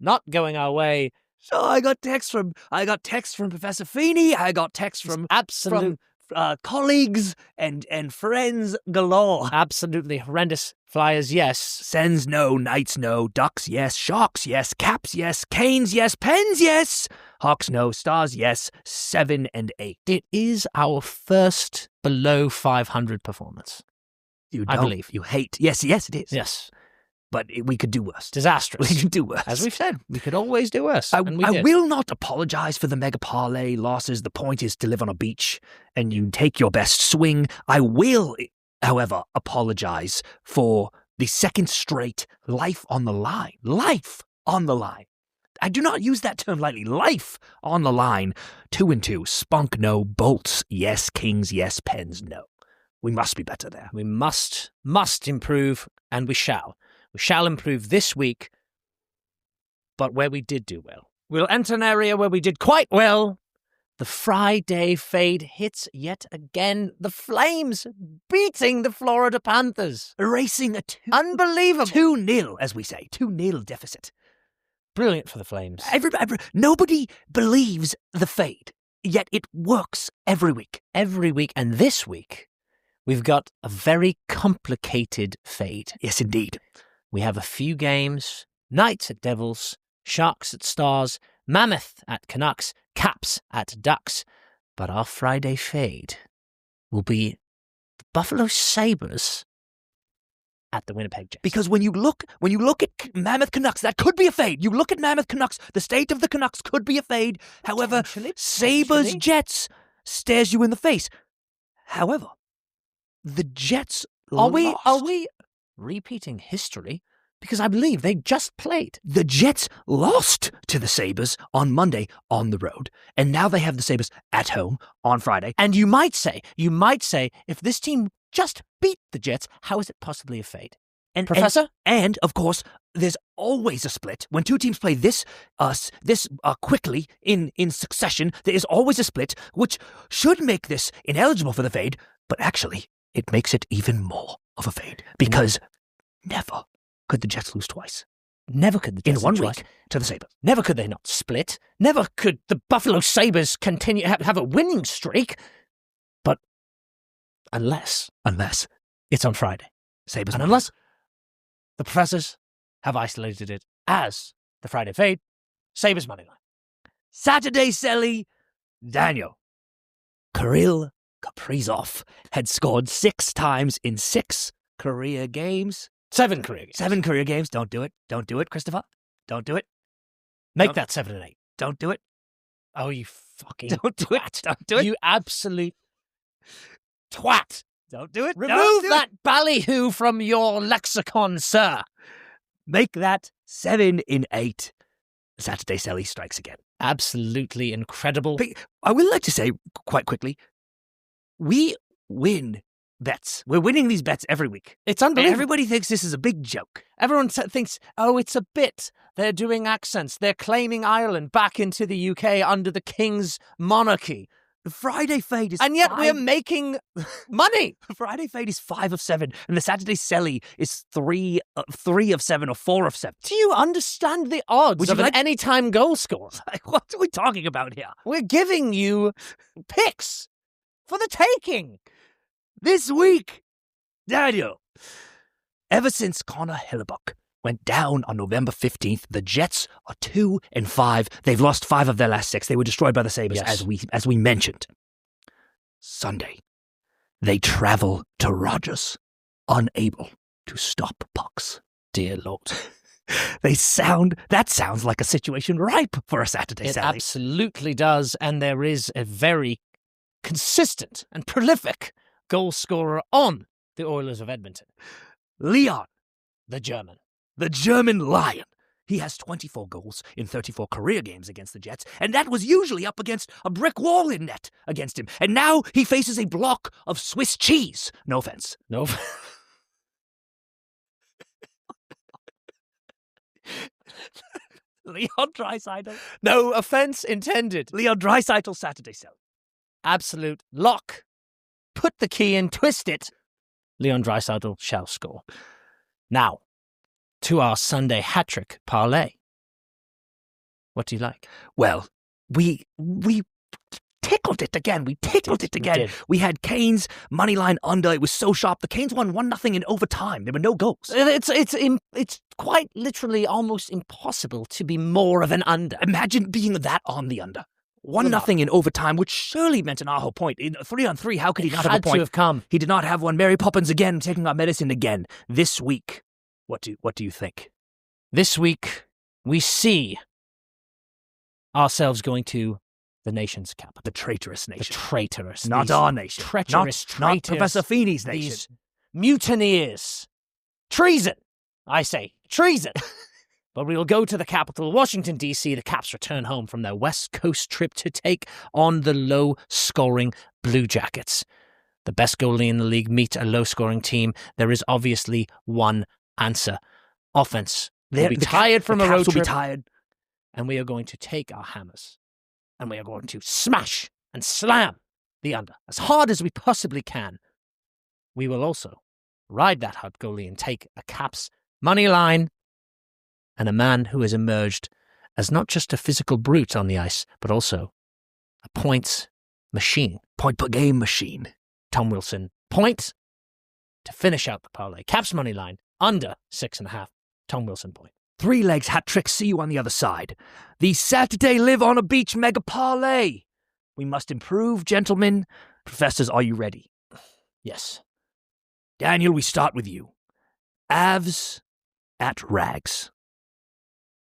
not going our way. So I got text from Professor Feeney. I got text from colleagues and friends galore. Absolutely horrendous. Flyers, yes. Sens, no. Knights, no. Ducks, yes. Sharks, yes. Caps, yes. Canes, yes. Pens, yes. Hawks, no. Stars, yes. 7 and 8. It is our first below 500 performance. I believe. You hate. Yes, it is. Yes. But we could do worse. Disastrous. We could do worse. As we've said, we could always do worse. I will not apologize for the Mega Parlay losses. The point is to live on a beach and you take your best swing. I will, however, apologize for the second straight life on the line. Life on the line. I do not use that term lightly. Life on the line. 2 and 2. Spunk, no. Bolts, yes. Kings, yes. Pens, no. We must be better there. We must improve, and we shall. We shall improve this week, but where we did do well. We'll enter an area where we did quite well. The Friday fade hits yet again. The Flames beating the Florida Panthers. Erasing a unbelievable 2-0, as we say. 2-0 deficit. Brilliant for the Flames. Nobody believes the fade, yet it works every week. Every week, and this week, we've got a very complicated fade. Yes, indeed. We have a few games, Knights at Devils, Sharks at Stars, Mammoth at Canucks, Caps at Ducks. But our Friday fade will be the Buffalo Sabres at the Winnipeg Jets. Because when you look at Mammoth Canucks, that could be a fade. You look at Mammoth Canucks, the state of the Canucks could be a fade. However, Sabres Jets stares you in the face. However, the Jets Are we repeating history? because I believe they just played. The Jets lost to the Sabres on Monday on the road, and now they have the Sabres at home on Friday. And you might say, if this team just beat the Jets, how is it possibly a fade? And Professor? And of course, there's always a split. When two teams play this quickly in succession, there is always a split, which should make this ineligible for the fade, but actually, it makes it even more of a fade, because never could the Jets lose twice. Never could the Jets in 1 lose week twice. to the Sabres. Never could they not split. Never could the Buffalo Sabres continue have a winning streak. But unless it's on Friday. Sabres. And unless the professors have isolated it as the Friday fade, Sabres money line. Saturday Selly, Daniel. Kirill Kaprizov had scored 6 times in 6 career games. 7 career games. 7 career games. Don't do it. Don't do it, Christopher. Don't do it. Make that 7 and 8. Don't do it. Oh, you fucking Don't do it. Don't do it. You absolute twat. Don't do it. Remove that ballyhoo from your lexicon, sir. Make that 7 in 8. Saturday Selly strikes again. Absolutely incredible. I would like to say quite quickly, we win bets. We're winning these bets every week. It's unbelievable. And everybody thinks this is a big joke. Everyone thinks, oh, it's a bit. They're doing accents. They're claiming Ireland back into the UK under the King's monarchy. The Friday fade is and yet we're making money. The Friday fade is 5 of 7, and the Saturday Selly is 3 of 7 or 4 of 7. Do you understand the odds of an anytime goal scorer? What are we talking about here? We're giving you picks for the taking. This week, Daniel, ever since Connor Hellebuyck went down on November 15th, the Jets are 2-5. They've lost 5 of their last 6. They were destroyed by the Sabres, yes, as we mentioned. Sunday, they travel to Rogers, unable to stop pucks. Dear Lord. That sounds like a situation ripe for a Saturday It Sally. Absolutely does, and there is a very consistent and prolific goal scorer on the Oilers of Edmonton. Leon, the German Lion. He has 24 goals in 34 career games against the Jets, and that was usually up against a brick wall in net against him. And now he faces a block of Swiss cheese. No offense. No. Leon Draisaitl. No offense intended. Leon Draisaitl, Saturday Sell. Absolute lock. Put the key in, twist it. Leon Draisaitl shall score. Now, to our Sunday hat-trick parlay. What do you like? Well, we tickled it again. We tickled it again. We had Canes money line under. It was so sharp. The Canes won 1-0 in overtime. There were no goals. It's quite literally almost impossible to be more of an under. Imagine being that on the under. 1-0 in overtime, which surely meant an Aho point. In 3-on-3, how could he not have a point? Had to have come. He did not have one. Mary Poppins again, taking our medicine again. This week, what do you think? This week, we see ourselves going to the nation's capital. The traitorous nation. The traitorous. Not our nation. Treacherous traitors. Not Professor Feeney's nation. These mutineers. Treason. I say treason. But we will go to the capital, Washington, D.C. The Caps return home from their West Coast trip to take on the low-scoring Blue Jackets. The best goalie in the league meet a low-scoring team. There is obviously one answer. Offense. They'll be tired from a road trip. Will be tired. And we are going to take our hammers. And we are going to smash and slam the under as hard as we possibly can. We will also ride that hot goalie and take a Caps money line. And a man who has emerged as not just a physical brute on the ice, but also a points machine. Point-per-game machine. Tom Wilson, point to finish out the parlay. Caps money line, under 6.5. Tom Wilson, point. 3 legs hat trick, see you on the other side. The Saturday Live on a Beach mega parlay. We must improve, gentlemen. Professors, are you ready? Yes. Daniel, we start with you. Avs at Rags.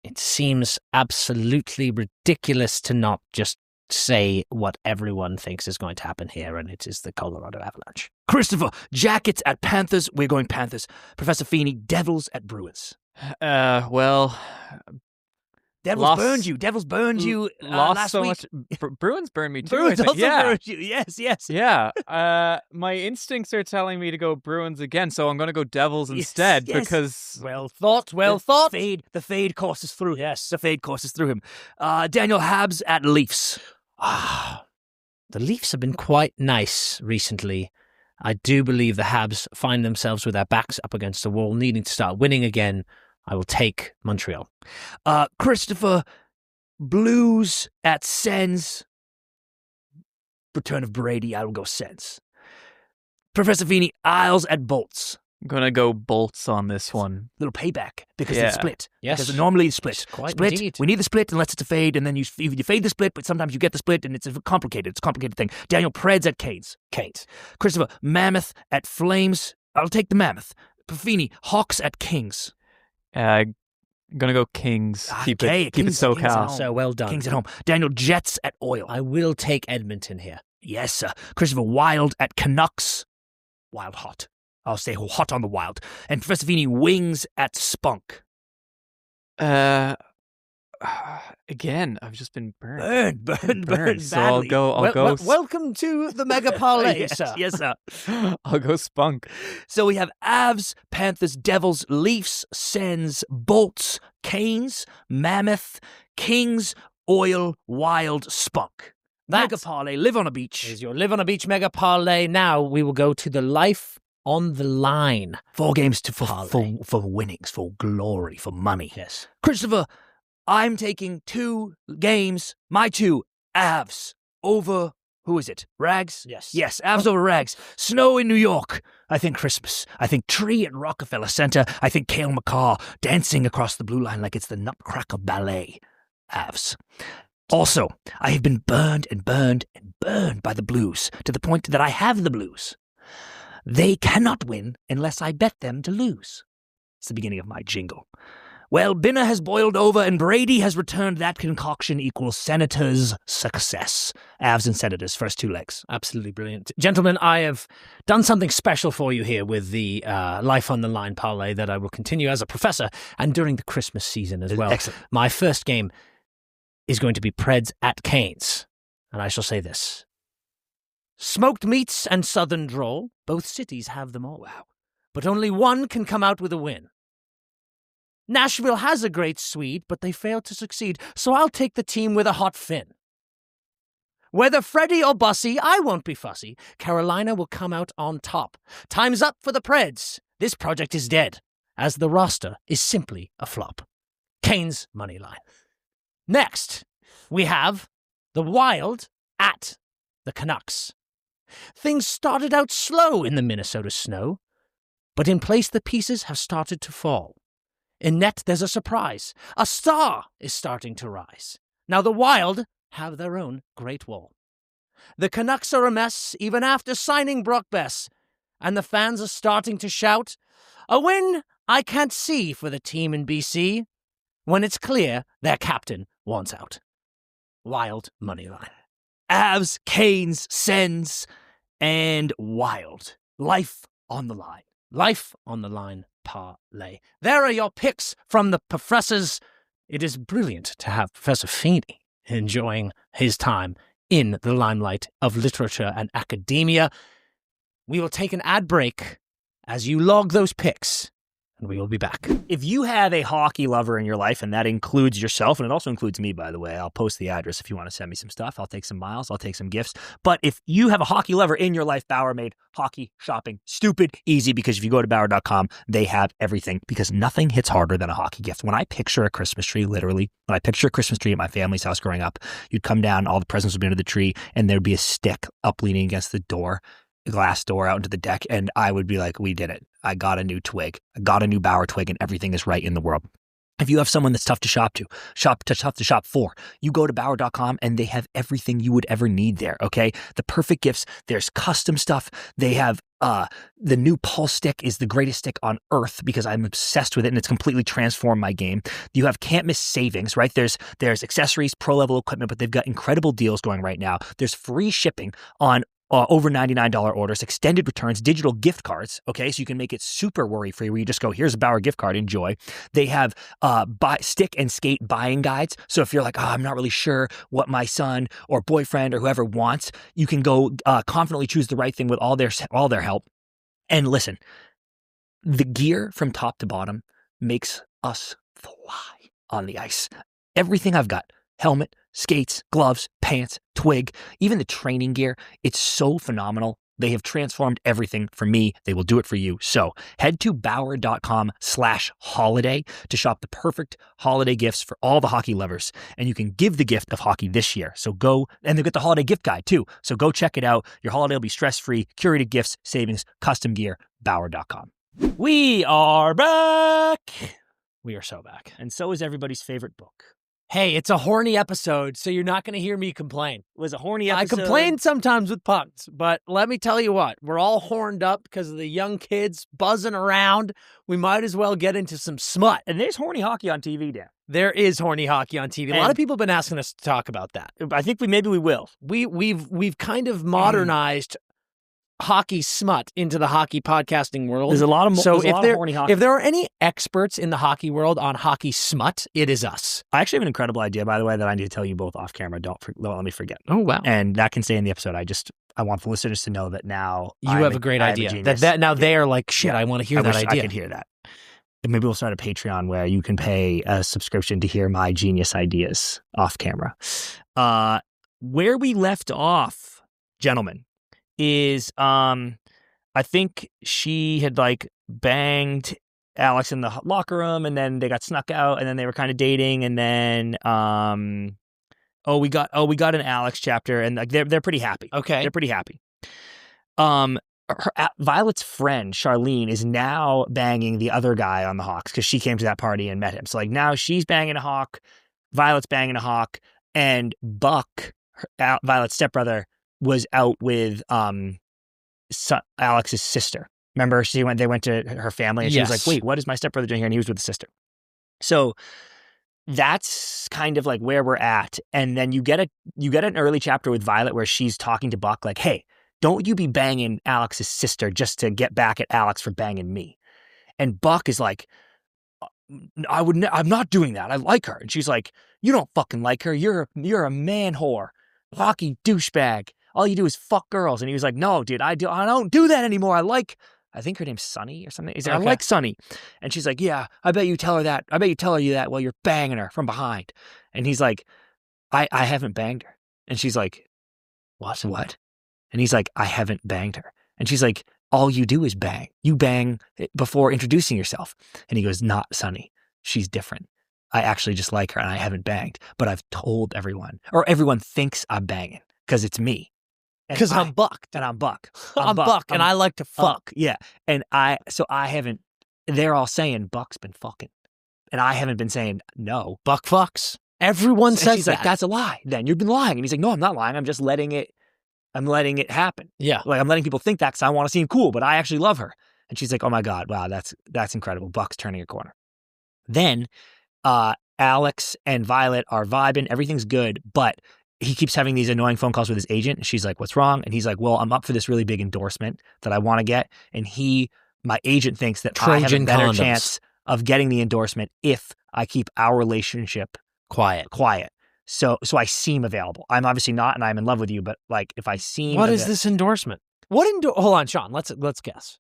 It seems absolutely ridiculous to not just say what everyone thinks is going to happen here, and it is the Colorado Avalanche. Christopher, Jackets at Panthers. We're going Panthers. Professor Feeney, Devils at Bruins. Well, Devils burned you lost last so week. much. Bruins burned me too. Bruins I think. also burned you. Yes. Yeah. My instincts are telling me to go Bruins again, so I'm going to go Devils instead because. Well thought. The fade courses through. Yes, the fade courses through him. Daniel, Habs at Leafs. The Leafs have been quite nice recently. I do believe the Habs find themselves with their backs up against the wall, needing to start winning again. I will take Montreal. Christopher, Blues at Sens. Return of Brady, I will go Sens. Professor Feeney, Isles at Bolts. I'm going to go Bolts on this one. Little payback because it's split. Yes. Because normally it's split. Split. Indeed. We need the split unless it's a fade, and then you fade the split, but sometimes you get the split, and it's a complicated thing. Daniel, Preds at Canes. Christopher, Mammoth at Flames. I'll take the Mammoth. Feeney, Hawks at Kings. I'm going to go Kings. Keep it SoCal. So well done. Kings at home. Daniel, Jets at Oil. I will take Edmonton here. Yes, sir. Christopher, Wild at Canucks. Wild hot. I'll say hot on the Wild. And Professor Feeney, Wings at Spunk. Again, I've just been burned. Burned. So I'll go. Welcome to the Mega Parlay, sir. Yes, sir. I'll go Spunk. So we have Avs, Panthers, Devils, Leafs, Sens, Bolts, Canes, Mammoth, Kings, Oil, Wild, Spunk. Mega Parlay, live on a beach. Is your Live on a Beach Mega Parlay. Now we will go to the Life on the Line. 4 games for winnings, for glory, for money. Yes. Christopher, I'm taking 2 games, my 2, Avs, over, who is it, Rags? Yes. Yes, Avs over Rags. Snow in New York. I think Christmas. I think tree at Rockefeller Center. I think Cale McCaw dancing across the blue line like it's the Nutcracker Ballet. Avs. Also, I have been burned by the Blues to the point that I have the Blues. They cannot win unless I bet them to lose. It's the beginning of my jingle. Well, Binner has boiled over and Brady has returned. That concoction equals Senators' success. Avs and Senators, first 2 legs. Absolutely brilliant. Gentlemen, I have done something special for you here with the Life on the Line parlay that I will continue as a professor and during the Christmas season as well. Excellent. My first game is going to be Preds at Canes. And I shall say this. Smoked meats and southern drawl, both cities have them all. Wow. But only one can come out with a win. Nashville has a great Swede, but they failed to succeed, so I'll take the team with a hot Finn. Whether Freddie or Bussy, I won't be fussy. Carolina will come out on top. Time's up for the Preds. This project is dead, as the roster is simply a flop. Canes money line. Next, we have the Wild at the Canucks. Things started out slow in the Minnesota snow, but in place the pieces have started to fall. In net, there's a surprise. A star is starting to rise. Now the Wild have their own Great Wall. The Canucks are a mess even after signing Brock Bess, and the fans are starting to shout, a win I can't see for the team in BC when it's clear their captain wants out. Wild money line. Avs, Canes, Sens, and Wild. Life on the line. Life on the line parlay. There are your picks from the professors. It is brilliant to have Professor Feeney enjoying his time in the limelight of literature and academia. We will take an ad break as you log those picks, and we will be back. If you have a hockey lover in your life, and that includes yourself, and it also includes me, by the way, I'll post the address if you want to send me some stuff. I'll take some miles. I'll take some gifts. But if you have a hockey lover in your life, Bauer made hockey shopping stupid easy, because if you go to Bauer.com, they have everything, because nothing hits harder than a hockey gift. When I picture a Christmas tree, literally, when I picture a Christmas tree at my family's house growing up, you'd come down, all the presents would be under the tree, and there'd be a stick up leaning against the door, glass door out into the deck, and I would be like, we did it. I got a new twig. I got a new Bauer twig, and everything is right in the world. If you have someone that's tough to shop for, you go to Bauer.com and they have everything you would ever need there, okay? The perfect gifts. There's custom stuff. They have the new Pulse stick is the greatest stick on earth because I'm obsessed with it and it's completely transformed my game. You have can't miss savings, right? There's accessories, pro level equipment, but they've got incredible deals going right now. There's free shipping on over $99 orders, extended returns, digital gift cards. Okay, so you can make it super worry-free where you just go, here's a Bauer gift card, enjoy. They have stick and skate buying guides. So if you're like, I'm not really sure what my son or boyfriend or whoever wants, you can go confidently choose the right thing with all their help. And listen, the gear from top to bottom makes us fly on the ice. Everything I've got, helmet, skates, gloves, pants, twig, even the training gear, it's so phenomenal. They have transformed everything for me. They will do it for you. So head to Bauer.com/holiday to shop the perfect holiday gifts for all the hockey lovers. And you can give the gift of hockey this year. So go, and they've got the holiday gift guide too. So go check it out. Your holiday will be stress-free, curated gifts, savings, custom gear, Bauer.com. We are back. We are so back. And so is everybody's favorite book. Hey, it's a horny episode, so you're not going to hear me complain. It was a horny episode. I complain sometimes with puns, but let me tell you what, we're all horned up because of the young kids buzzing around. We might as well get into some smut. And there's horny hockey on TV, Dan. There is horny hockey on TV. A lot of people have been asking us to talk about that. I think maybe we will. We've kind of modernized hockey smut into the hockey podcasting world. There's a lot of horny hockey. If there are any experts in the hockey world on hockey smut, it is us. I actually have an incredible idea, by the way, that I need to tell you both off camera. Don't let me forget. Oh, wow. And that can stay in the episode. I want the listeners to know that now you have a great idea. That now they are like, shit, I want to hear that idea. I can hear that. And maybe we'll start a Patreon where you can pay a subscription to hear my genius ideas off camera. Where we left off, gentlemen, is I think she had like banged Alex in the locker room, and then they got snuck out, and then they were kind of dating, and then we got an Alex chapter, and like they're pretty happy. Okay, they're pretty happy. Violet's friend Charlene is now banging the other guy on the Hawks because she came to that party and met him. So like now she's banging a Hawk, Violet's banging a Hawk, and Buck, Violet's stepbrother, was out with Alex's sister. Remember, they went to her family, and she was like, wait, what is my stepbrother doing here? And he was with the sister. So that's kind of like where we're at. And then you get an early chapter with Violet where she's talking to Buck like, hey, don't you be banging Alex's sister just to get back at Alex for banging me. And Buck is like, I'm not doing that. I like her. And she's like, you don't fucking like her. You're a man whore, hockey douchebag. All you do is fuck girls. And he was like, no, dude, I don't do that anymore. I think her name's Sunny or something. He's like, I like Sunny. And she's like, yeah, I bet you tell her that. I bet you tell her that while you're banging her from behind. And he's like, I haven't banged her. And she's like, what? And he's like, I haven't banged her. And she's like, all you do is bang. You bang before introducing yourself. And he goes, not Sunny. She's different. I actually just like her and I haven't banged. But I've told everyone, or everyone thinks I'm banging because it's me. Because I'm Buck. And I'm Buck. I'm Buck, and I like to fuck. Yeah. And I haven't, they're all saying Buck's been fucking. And I haven't been saying, no. Buck fucks. Everyone says she's that. Like, that's a lie. Then you've been lying. And he's like, no, I'm not lying. I'm just letting it happen. Yeah. Like I'm letting people think that because I want to seem cool, but I actually love her. And she's like, oh my God, wow, that's incredible. Buck's turning a corner. Then Alex and Violet are vibing. Everything's good, but he keeps having these annoying phone calls with his agent. And she's like, what's wrong? And he's like, well, I'm up for this really big endorsement that I want to get. And my agent thinks that I have a better chance of getting the endorsement if I keep our relationship quiet. So I seem available. I'm obviously not, and I'm in love with you, but like if I seem... What is this endorsement? Hold on, Sean. Let's guess.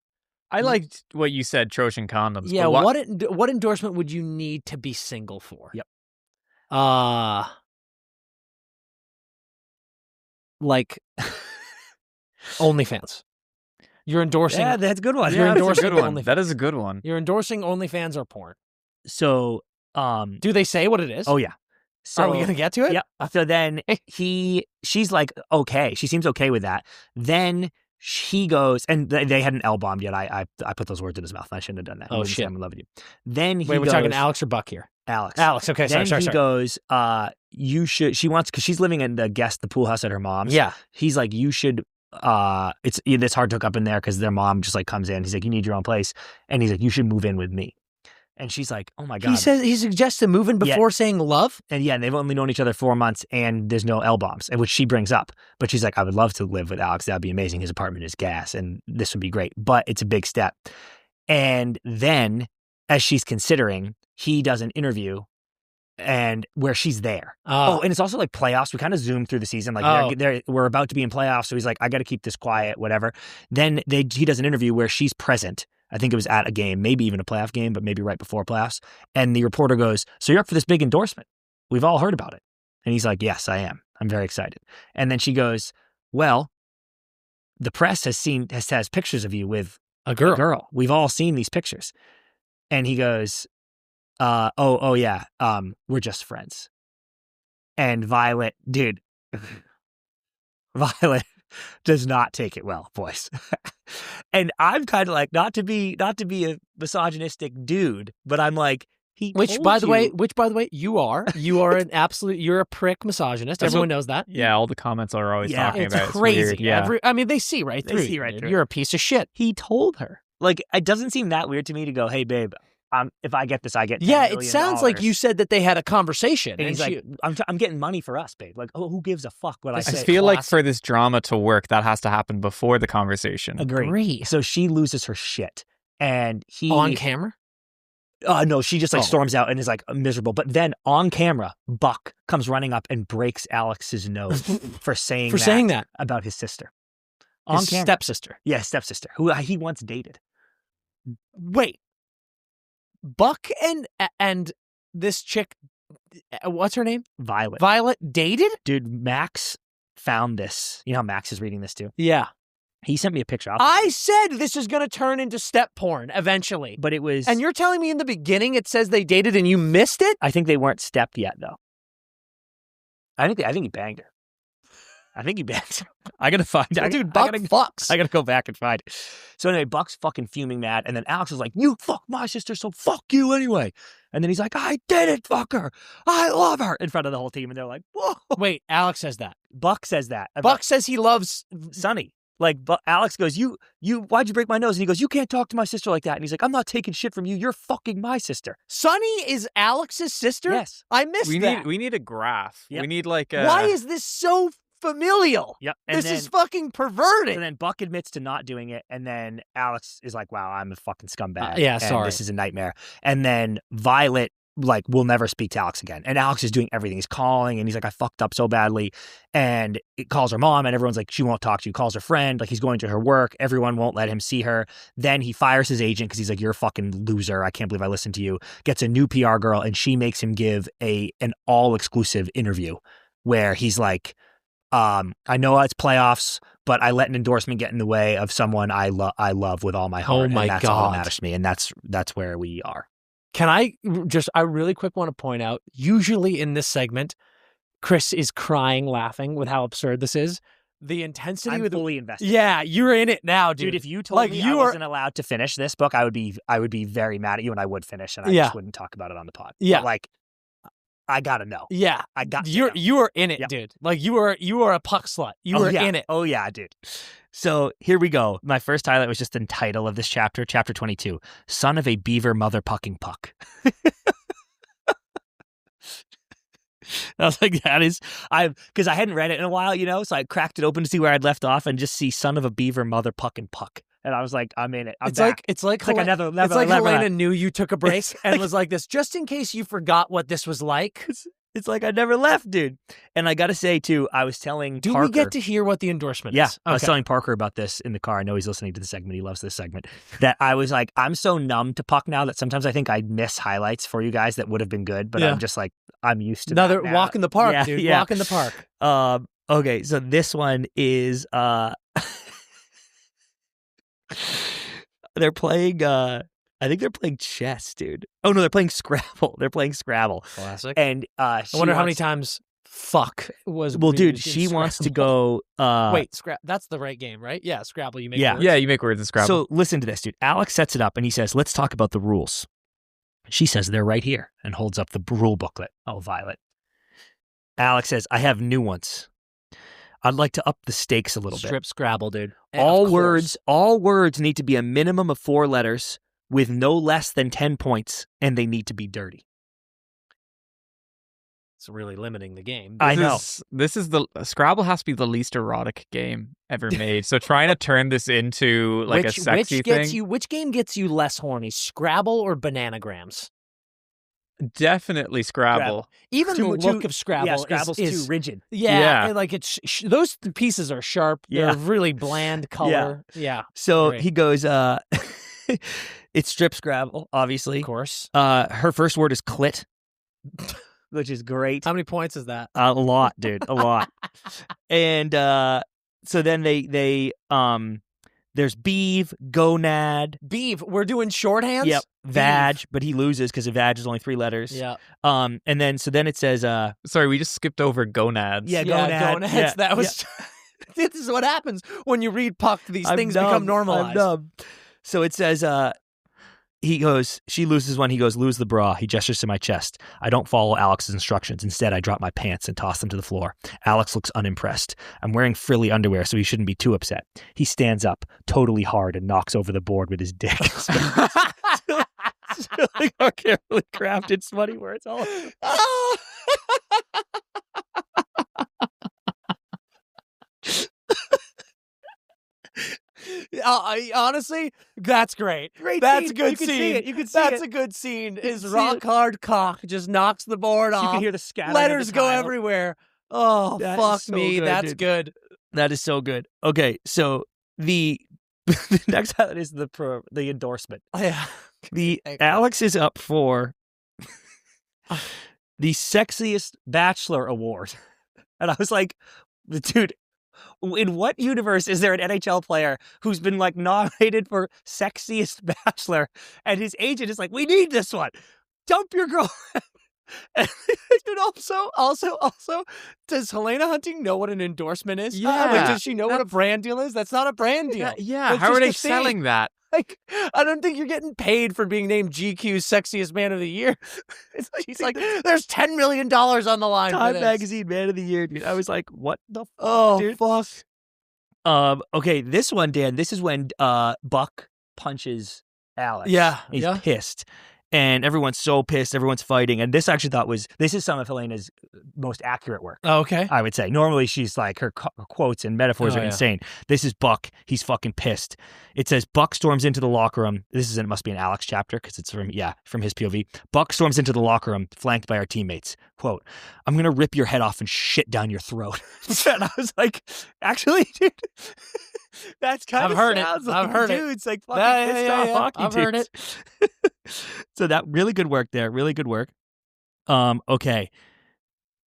I liked what you said, Trojan condoms. Yeah, what endorsement would you need to be single for? Yep. Like OnlyFans. You're endorsing... Yeah, that's a good one. You're endorsing a good one. OnlyFans. That is a good one. You're endorsing OnlyFans or porn. So... do they say what it is? Oh, yeah. So, are we going to get to it? Yeah. So then she's like, okay. She seems okay with that. Then he goes, and they hadn't L-bombed yet. I put those words in his mouth. I shouldn't have done that. Oh, shit. I'm in love with you. Then he Wait, we're talking Alex or Buck here? Alex. Okay, then sorry. He goes, you should, because she's living in the pool house at her mom's. Yeah. He's like, you should, it's hard to hook up in there because their mom just like comes in. He's like, you need your own place. And he's like, you should move in with me. And she's like, oh my God. He suggested moving before saying love? And they've only known each other 4 months and there's no L-bombs, which she brings up. But she's like, I would love to live with Alex. That'd be amazing. His apartment is gas and this would be great. But it's a big step. And then as she's considering, he does an interview and where she's there. And it's also like playoffs. We kind of zoom through the season. Like we're about to be in playoffs. So he's like, I got to keep this quiet, whatever. Then he does an interview where she's present. I think it was at a game, maybe even a playoff game, but maybe right before playoffs. And the reporter goes, so you're up for this big endorsement. We've all heard about it. And he's like, yes, I am. I'm very excited. And then she goes, well, the press has pictures of you with a girl. We've all seen these pictures. And he goes, oh yeah, we're just friends. And Violet does not take it well, boys. And I'm kind of like, not to be a misogynistic dude, but I'm like, which by the way, you are you're a prick misogynist. Everyone knows that. Yeah, all the comments are always talking about it. It's crazy. Weird. Yeah. They see right through you. You're a piece of shit. He told her. Like, it doesn't seem that weird to me to go, hey, babe, if I get this, I get $10 million. It sounds like you said that they had a conversation. And he's like, I'm getting money for us, babe. Like, who gives a fuck what I say? I feel like for this drama to work, that has to happen before the conversation. Agree. So she loses her shit. And he... On camera? No, she just storms out and is like miserable. But then on camera, Buck comes running up and breaks Alex's nose for saying that about his sister. On camera. Stepsister. Yeah, stepsister, who he once dated. Wait. Buck and this chick, what's her name? Violet. Violet dated? Dude, Max found this. You know how Max is reading this too? Yeah. He sent me a picture. I said this is going to turn into step porn eventually. But it was... And you're telling me in the beginning it says they dated and you missed it? I think they weren't stepped yet, though. I think he banged her. I think he banged her. I got to find out. Dude, Buck fucks. I got to go back and find it. So anyway, Buck's fucking fuming mad. And then Alex is like, you fuck my sister, so fuck you anyway. And then he's like, I did it, fuck her. I love her. In front of the whole team. And they're like, whoa. Wait, Alex says that. Buck says that. Buck says he loves Sonny. Like, Alex goes, why'd you break my nose? And he goes, you can't talk to my sister like that. And he's like, I'm not taking shit from you. You're fucking my sister. Sonny is Alex's sister? Yes. I missed that. We need a graph. Yep. We need like a... Why is this so familial? Yep. This is fucking perverted. And then Buck admits to not doing it. And then Alex is like, wow, I'm a fucking scumbag. Sorry. This is a nightmare. And then Violet, like, will never speak to Alex again. And Alex is doing everything. He's calling and he's like, I fucked up so badly. And it calls her mom and everyone's like, she won't talk to you. Calls her friend. Like, he's going to her work. Everyone won't let him see her. Then he fires his agent because he's like, you're a fucking loser. I can't believe I listened to you. Gets a new PR girl and she makes him give an all-exclusive interview where he's like, I know it's playoffs, but I let an endorsement get in the way of someone I love with all my heart. Oh my and that's God. all that matters to me. And that's where we are. Can I really quick want to point out, usually in this segment, Chris is crying, laughing with how absurd this is. The intensity I'm fully invested. Yeah, you're in it now, dude. Dude, if you told me I wasn't allowed to finish this book, I would be very mad at you and I would finish and I just wouldn't talk about it on the pod. Yeah. But like, I gotta know. Yeah. I got to you know. are in it, dude. Like you are a puck slut. You are in it. Oh yeah, dude. So here we go. My first highlight was just the title of this chapter, chapter 22, Son of a Beaver Mother Pucking Puck. I was like, because I hadn't read it in a while, so I cracked it open to see where I'd left off and just see Son of a Beaver Mother Pucking Puck. And I was like, I'm in it. It's like Helena knew you took a break and was like this, just in case you forgot what this was like. It's like I never left, dude. And I got to say, too, I was telling Parker. Do we get to hear what the endorsement is? Yeah. Okay. I was telling Parker about this in the car. I know he's listening to the segment. He loves this segment. That I was like, I'm so numb to puck now that sometimes I think I miss highlights for you guys that would have been good. But I'm just like, I'm used to another that now. walk in the park, dude. Yeah. Walk in the park. Okay. So this one is they're playing I think they're playing chess, dude. Oh no, they're playing Scrabble. Classic. And I wonder how many times fuck was. Well, dude, she wants to go. Wait, that's the right game, right? Yeah, Scrabble. You make words. Yeah, you make words in Scrabble. So listen to this, dude. Alex sets it up and he says, "Let's talk about the rules." She says, "They're right here," and holds up the rule booklet. Oh, Violet. Alex says, "I have new ones. I'd like to up the stakes a little bit. Strip Scrabble, dude. All words need to be a minimum of 4 letters. with no less than 10 points, and they need to be dirty. It's really limiting the game. I know. Scrabble has to be the least erotic game ever made. So trying to turn this into like a sexy thing. Which game gets you less horny, Scrabble or Bananagrams? Definitely Scrabble. Even the look of Scrabble Scrabble's is too rigid. Yeah. Like it's those pieces are sharp. Yeah. They're really bland color. Yeah. So Great. he goes, it's strip Scrabble, obviously. Of course. Her first word is clit, which is great. How many points is that? A lot, dude. A lot. And so then they there's beeve, gonad. Beeve. We're doing shorthands? Yep. Vag, but he loses because vag is only 3 letters. Yeah. And then it says Sorry, we just skipped over gonads. Yeah, gonads. Yeah. That was this is what happens when you read Puck. These things become normalized. I'm dumb. So it says he goes, she loses one. He goes, lose the bra. He gestures to my chest. I don't follow Alex's instructions. Instead, I drop my pants and toss them to the floor. Alex looks unimpressed. I'm wearing frilly underwear, so he shouldn't be too upset. He stands up, totally hard, and knocks over the board with his dick. Like our carefully crafted smutty words. All honestly, that's great. That's a good scene. You can see that's a good scene. His rock hard cock just knocks the board off. You can hear the scattering. Letters go everywhere. Oh, fuck me. Good, that's dude. good. That is so good. Okay, so the next highlight is the endorsement. Yeah. Alex is up for the sexiest bachelor award. And I was like, dude, in what universe is there an NHL player who's been like nominated for sexiest bachelor and his agent is like, we need this one. Dump your girlfriend. Dude, also, does Helena Hunting know what an endorsement is? Yeah. Like, does she know what a brand deal is? That's not a brand deal. Yeah. That's How are just they a thing. selling that? Like, I don't think you're getting paid for being named GQ's sexiest man of the year. She's like, there's $10 million on the line. Time Magazine Man of the Year, dude. I was like, what the fuck? Oh, dude? fuck. Okay, this one, Dan, this is when Buck punches Alex. Yeah. He's pissed. And everyone's so pissed. Everyone's fighting. And this I actually thought this is some of Helena's most accurate work. Oh, okay. I would say. Normally she's like, her quotes and metaphors are insane. This is Buck. He's fucking pissed. It says, Buck storms into the locker room. It must be an Alex chapter because it's from his POV. Buck storms into the locker room flanked by our teammates. Quote, I'm going to rip your head off and shit down your throat. And I was like, actually, dude, that's kind of sounds like I've heard dudes like fucking pissed off hockey I've dudes. heard it. So that really good work there. Really good work. Okay.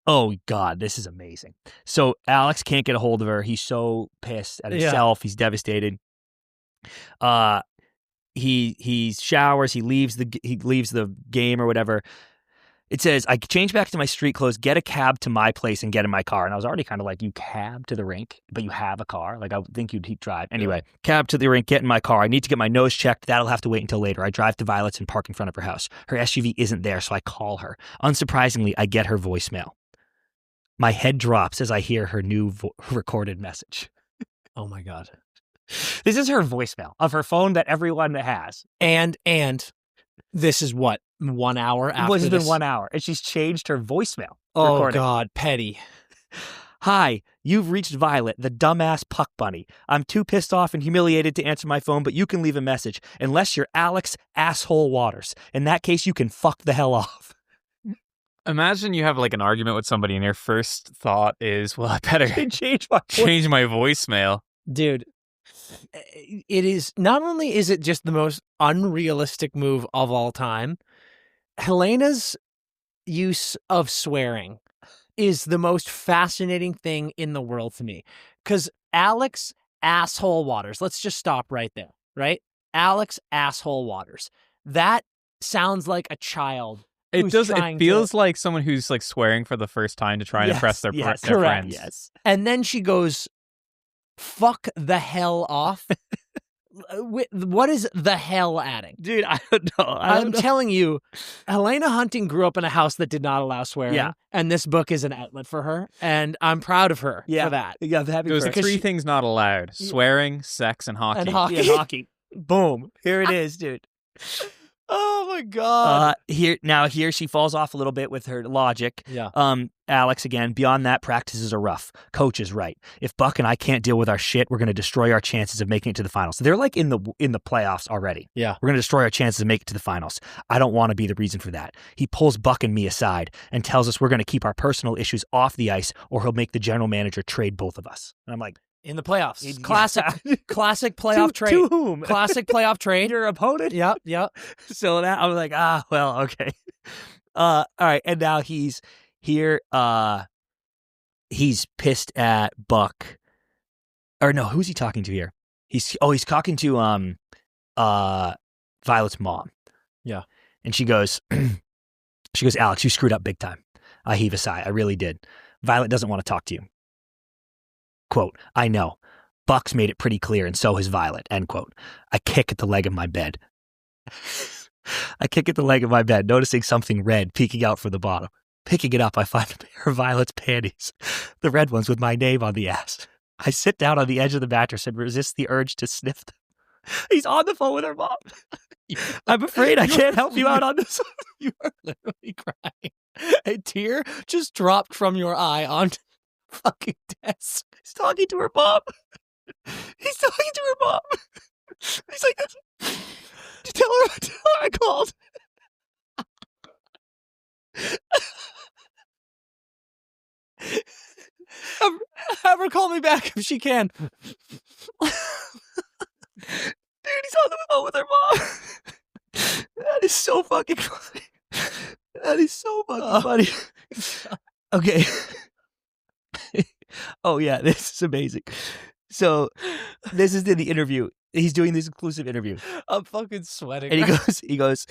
Oh God, this is amazing. So Alex can't get a hold of her. He's so pissed at himself. He's devastated. He showers. He leaves the game or whatever. It says, I change back to my street clothes, get a cab to my place, and get in my car. And I was already kind of like, you cab to the rink, but you have a car? Like, I would think you'd drive. Anyway, cab to the rink, get in my car. I need to get my nose checked. That'll have to wait until later. I drive to Violet's and park in front of her house. Her SUV isn't there, so I call her. Unsurprisingly, I get her voicemail. My head drops as I hear her new recorded message. Oh, my God. This is her voicemail of her phone that everyone has. And this is what? 1 hour after It's been 1 hour, and she's changed her voicemail. Oh, recording. God, petty. Hi, you've reached Violet, the dumbass puck bunny. I'm too pissed off and humiliated to answer my phone, but you can leave a message. Unless you're Alex Asshole Waters. In that case, you can fuck the hell off. Imagine you have like an argument with somebody and your first thought is, well, I better change my voicemail. Dude, it is, not only is it just the most unrealistic move of all time, Helena's use of swearing is the most fascinating thing in the world to me. Because Alex Asshole Waters, let's just stop right there, right? Alex Asshole Waters. That sounds like a child. It does. It feels like someone who's like swearing for the first time to try and impress their friends. Yes. And then she goes, fuck the hell off. What is the hell adding? Dude, I don't know. I'm telling you, Helena Hunting grew up in a house that did not allow swearing. Yeah. And this book is an outlet for her. And I'm proud of her for that. Yeah, There's three things not allowed: swearing, sex, and hockey. And hockey. Yeah, hockey. Boom. Here it is, dude. Oh my God. Here she falls off a little bit with her logic. Yeah. Alex again, beyond that, practices are rough. Coach is right. If Buck and I can't deal with our shit, we're going to destroy our chances of making it to the finals. So they're like in the playoffs already. Yeah. We're going to destroy our chances of making it to the finals. I don't want to be the reason for that. He pulls Buck and me aside and tells us we're going to keep our personal issues off the ice or he'll make the general manager trade both of us. And I'm like, in the playoffs. Classic playoff trade. To whom? Classic playoff trade. Your opponent? Yep. So that I was like, well, okay. All right. And now he's here. He's pissed at Buck. Or no, who's he talking to here? He's talking to Violet's mom. Yeah. And she goes, Alex, you screwed up big time. I heave a sigh. I really did. Violet doesn't want to talk to you. Quote, I know. Buck's made it pretty clear, and so has Violet, end quote. I kick at the leg of my bed. Noticing something red peeking out from the bottom. Picking it up, I find a pair of Violet's panties, the red ones with my name on the ass. I sit down on the edge of the mattress and resist the urge to sniff them. He's on the phone with her mom. I'm afraid I can't help you out on this. You are literally crying. A tear just dropped from your eye onto the fucking desk. He's talking to her mom. He's like, tell her I called. Have her call me back if she can. Dude, he's on the phone with her mom. That is so fucking funny. Funny. Okay. Oh, yeah, this is amazing. So this is in the interview. He's doing this exclusive interview. I'm fucking sweating. And he goes,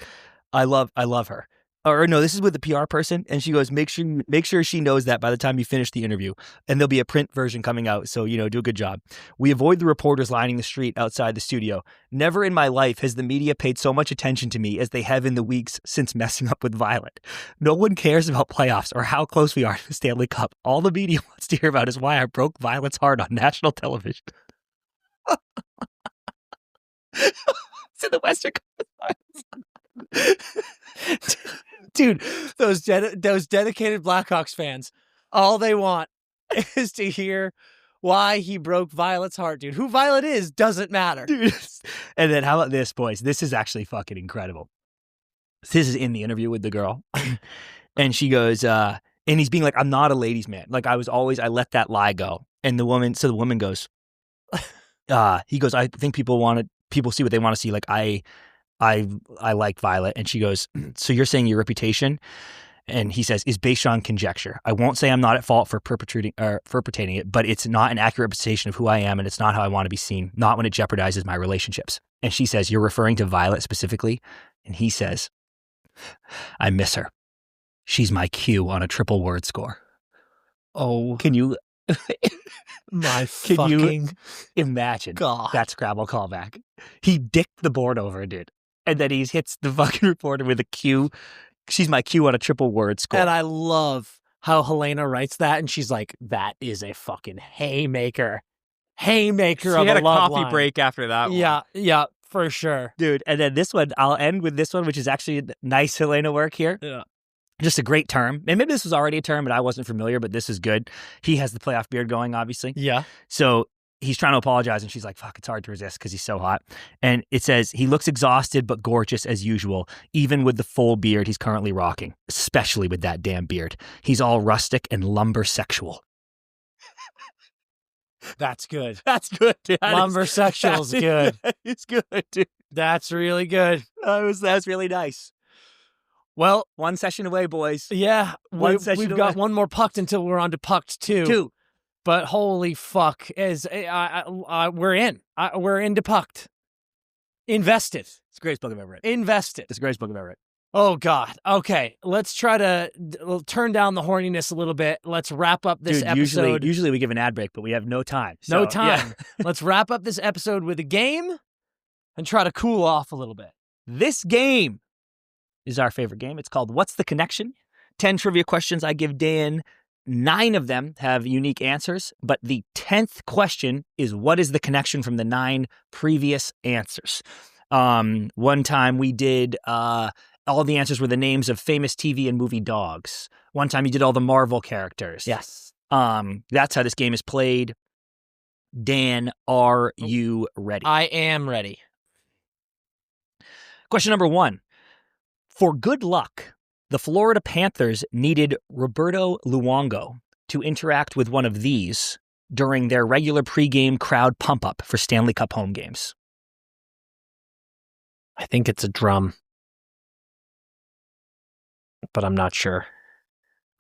I love her. Or no, this is with the PR person. And she goes, make sure she knows that by the time you finish the interview. And there'll be a print version coming out. So, do a good job. We avoid the reporters lining the street outside the studio. Never in my life has the media paid so much attention to me as they have in the weeks since messing up with Violet. No one cares about playoffs or how close we are to the Stanley Cup. All the media wants to hear about is why I broke Violet's heart on national television. It's in the Western Conference. Dude, those dedicated Blackhawks fans, all they want is to hear why he broke Violet's heart, dude. Who Violet is doesn't matter. Dude. And then how about this, boys? This is actually fucking incredible. This is in the interview with the girl. And she goes, and he's being like, I'm not a ladies' man. Like I let that lie go. And the woman goes, he goes, I think people see what they want to see. Like I like Violet. And she goes, so you're saying your reputation, and he says, is based on conjecture. I won't say I'm not at fault for perpetrating it, but it's not an accurate representation of who I am, and it's not how I want to be seen, not when it jeopardizes my relationships. And she says, you're referring to Violet specifically? And he says, I miss her. She's my cue on a triple word score. Oh. Can you Can you imagine God. that Scrabble callback? He dicked the board over, dude. And then he hits the fucking reporter with a Q. She's my Q on a triple word score. And I love how Helena writes that, and she's like, that is a fucking haymaker. Haymaker of a love line. She had a coffee break after that one. Yeah, for sure. Dude, and then this one, I'll end with this one, which is actually nice Helena work here. Yeah. Just a great term. And maybe this was already a term, but I wasn't familiar, but this is good. He has the playoff beard going, obviously. Yeah. So he's trying to apologize, and she's like, fuck, it's hard to resist because he's so hot. And it says, he looks exhausted but gorgeous as usual, even with the full beard he's currently rocking, especially with that damn beard. He's all rustic and lumber sexual. That's good. That's good, dude. Lumber sexual's good. It's good, dude. That's really good. That's really nice. Well, one session away, boys. Yeah. We've away. got one more pucked until we're on to pucked two. But holy fuck, we're in. We're into pucked. Invested. It's the greatest book I've ever read. Invested. It's the greatest book I've ever read. Oh, God. Okay, let's try to turn down the horniness a little bit. Let's wrap up this episode. Usually we give an ad break, but we have no time. No time. Yeah. Let's wrap up this episode with a game and try to cool off a little bit. This game is our favorite game. It's called What's the Connection? 10 trivia questions I give Dan. 9 of them have unique answers, but the 10th question is what is the connection from the 9 previous answers? One time we did all the answers were the names of famous TV and movie dogs. One time you did all the Marvel characters. Yes. That's how this game is played. Dan, are you ready? I am ready. Question number 1. For good luck, the Florida Panthers needed Roberto Luongo to interact with one of these during their regular pregame crowd pump-up for Stanley Cup home games. I think it's a drum, but I'm not sure.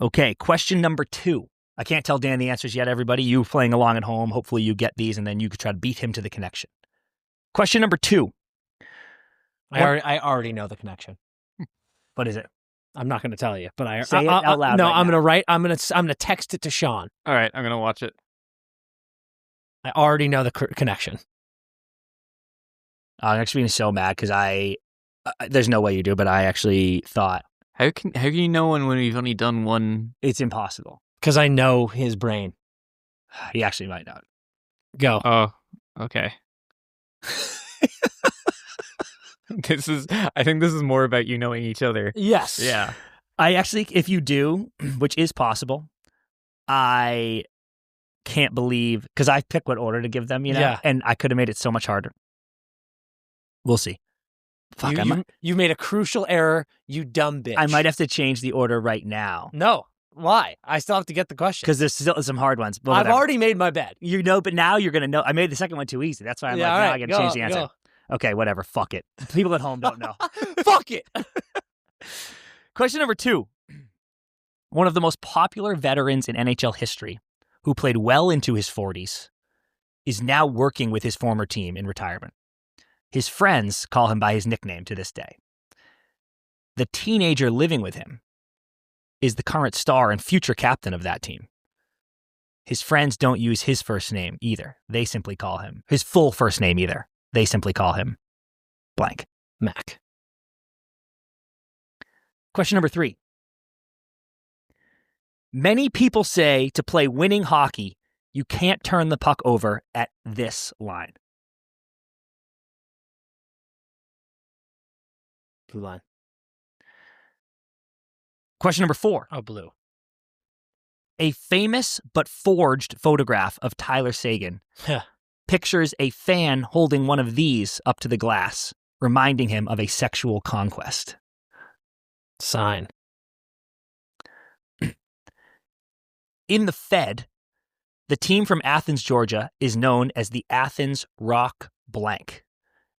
Okay, question number 2. I can't tell Dan the answers yet, everybody. You playing along at home, hopefully you get these, and then you can try to beat him to the connection. Question number 2. I already know the connection. What is it? I'm not going to tell you, but Say it out loud. No, right I'm now. going to write. I'm going to text it to Sean. All right, I'm gonna watch it. I already know the connection. I'm actually being so mad because there's no way you do, but I actually thought How can you know when we've only done one? it's impossible. Because I know his brain. He actually might not. Go. Oh, okay. I think this is more about you knowing each other. Yes. Yeah. I actually, if you do, which is possible, I can't believe, because I picked what order to give them, Yeah. and I could have made it so much harder. We'll see. Fuck, You made a crucial error, you dumb bitch. I might have to change the order right now. No. Why? I still have to get the question. Because there's still some hard ones. But I've whatever. already made my bed. But now you're going to know. I made the second one too easy. That's why I'm Yeah, now all right, I got to change the answer. go. Okay, whatever. Fuck it. People at home don't know. Fuck it. Question number 2. One of the most popular veterans in NHL history, who played well into his 40s, is now working with his former team in retirement. His friends call him by his nickname to this day. The teenager living with him is the current star and future captain of that team. His friends don't use his first name either. They simply call him his full first name either. They simply call him blank. Mac. Question number 3. Many people say to play winning hockey, you can't turn the puck over at this line. Blue line. Question number 4. Oh, blue. A famous but forged photograph of Tyler Seguin pictures a fan holding one of these up to the glass, reminding him of a sexual conquest. Sign. In the Fed, the team from Athens, Georgia, is known as the Athens Rock Blank,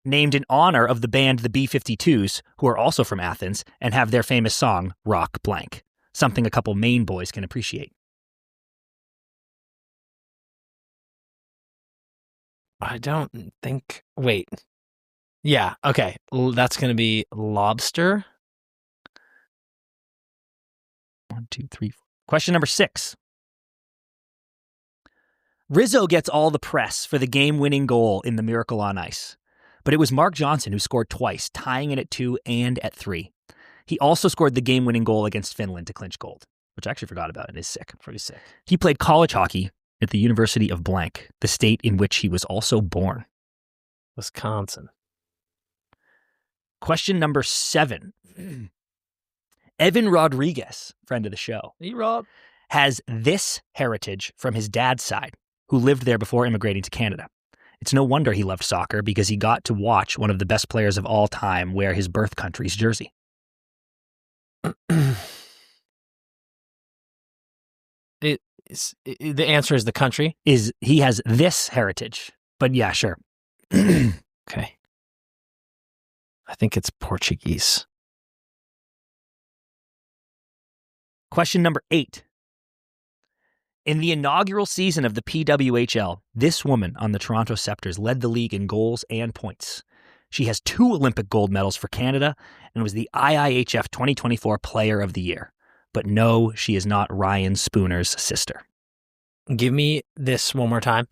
named in honor of the band the B-52s, who are also from Athens and have their famous song, Rock Blank, something a couple Maine boys can appreciate. I don't think... Wait. Yeah, okay. That's going to be lobster. 1, 2, 3, 4. Question number 6. Rizzo gets all the press for the game-winning goal in the Miracle on Ice, but it was Mark Johnson who scored twice, tying it at 2 and at 3. He also scored the game-winning goal against Finland to clinch gold, which I actually forgot about and is sick. Pretty sick. He played college hockey at the University of Blank, the state in which he was also born. Wisconsin. Question number 7. Evan Rodriguez, friend of the show, Hey, Rob. has this heritage from his dad's side, who lived there before immigrating to Canada. It's no wonder he loved soccer because he got to watch one of the best players of all time wear his birth country's jersey. The answer is the country. He has this heritage, but yeah, sure. Okay. I think it's Portuguese. Question number 8. In the inaugural season of the PWHL, this woman on the Toronto Scepters led the league in goals and points. She has 2 Olympic gold medals for Canada and was the IIHF 2024 Player of the Year. But no, she is not Ryan Spooner's sister. Give me this one more time.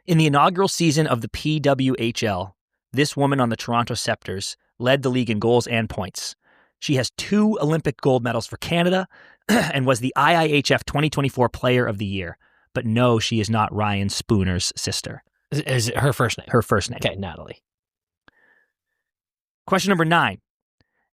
In the inaugural season of the PWHL, this woman on the Toronto Scepters led the league in goals and points. She has 2 Olympic gold medals for Canada and was the IIHF 2024 Player of the Year. But no, she is not Ryan Spooner's sister. Is it her first name? Her first name. Okay, Natalie. Question number 9.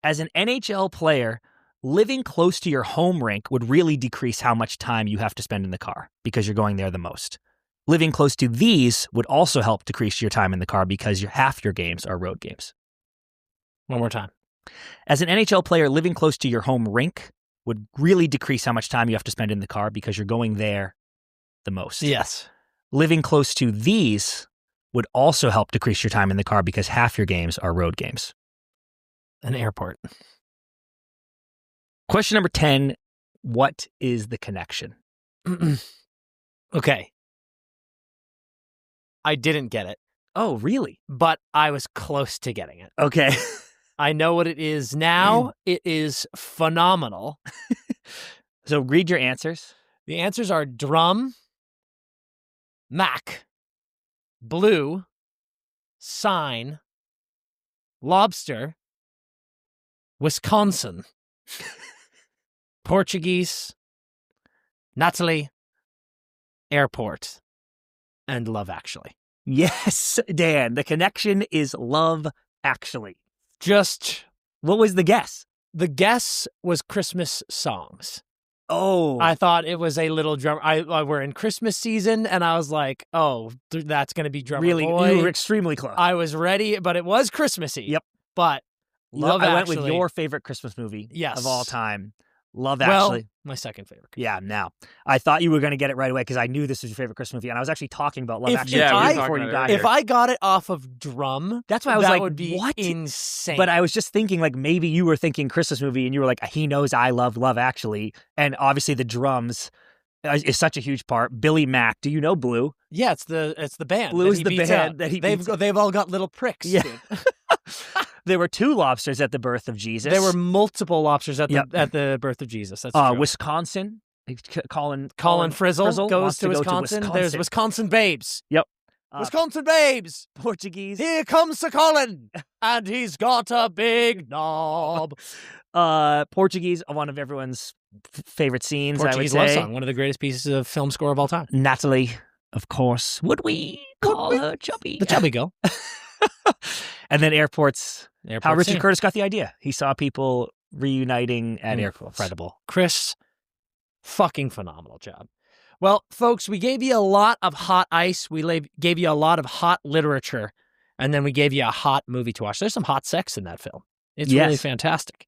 As an NHL player, living close to your home rink would really decrease how much time you have to spend in the car because you're going there the most. Living close to these would also help decrease your time in the car because half your games are road games. One more time. As an NHL player, living close to your home rink would really decrease how much time you have to spend in the car because you're going there the most. Yes. Living close to these would also help decrease your time in the car because half your games are road games. An airport. Question number 10. What is the connection? Okay. I didn't get it. Oh, really? But I was close to getting it. Okay. I know what it is now. It is phenomenal. So read your answers. The answers are drum, Mac, blue, sign, lobster, Wisconsin, Portuguese, Natalie, airport, and Love Actually. Yes, Dan. The connection is Love Actually. Just, what was the guess? The guess was Christmas songs. Oh. I thought it was a little drum. We're in Christmas season, and I was like, oh, that's going to be Drummer Really? Boy. You were extremely close. I was ready, but it was Christmassy. Yep. But Love Actually. I went with your favorite Christmas movie of all time. Love Actually. Well, my second favorite. Yeah, now. I thought you were going to get it right away because I knew this was your favorite Christmas movie, and I was actually talking about Love Actually before you got here. If I got it off of drum, that's why I was that like, would be what? Insane. But I was just thinking, like, maybe you were thinking Christmas movie, and you were like, he knows I love Love Actually, and obviously the drums is such a huge part. Billy Mack, do you know Blue? Yeah, it's the band. Blue is the band that he beats. They've all got little pricks. Yeah. Dude. There were 2 lobsters at the birth of Jesus. There were multiple lobsters at the birth of Jesus. That's true. Wisconsin. Colin Frizzle goes to Wisconsin. There's Wisconsin Babes. Yep. Wisconsin Babes. Portuguese. Here comes Sir Colin, and he's got a big knob. Portuguese, one of everyone's favorite scenes, Portuguese I would say. love song, one of the greatest pieces of film score of all time. Natalie, of course. Would we call her Chubby? The Chubby Girl. And then airports. How Richard scene. Curtis got the idea. He saw people reuniting at airports. Incredible. Chris, fucking phenomenal job. Well, folks, we gave you a lot of hot ice. We gave you a lot of hot literature. And then we gave you a hot movie to watch. There's some hot sex in that film. It's really fantastic.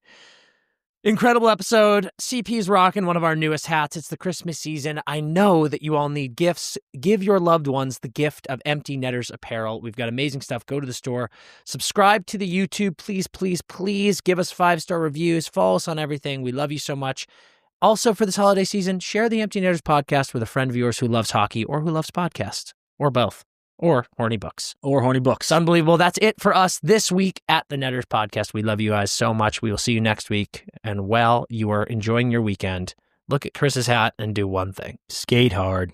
Incredible episode. CP's rocking one of our newest hats. It's the Christmas season. I know that you all need gifts. Give your loved ones the gift of Empty Netters apparel. We've got amazing stuff. Go to the store. Subscribe to the YouTube. Please, please, please give us 5-star reviews. Follow us on everything. We love you so much. Also, for this holiday season, share the Empty Netters podcast with a friend of yours who loves hockey or who loves podcasts, or both. Or horny books. Unbelievable. That's it for us this week at the Netters Podcast. We love you guys so much. We will see you next week. And while you are enjoying your weekend, look at Chris's hat and do one thing. Skate hard.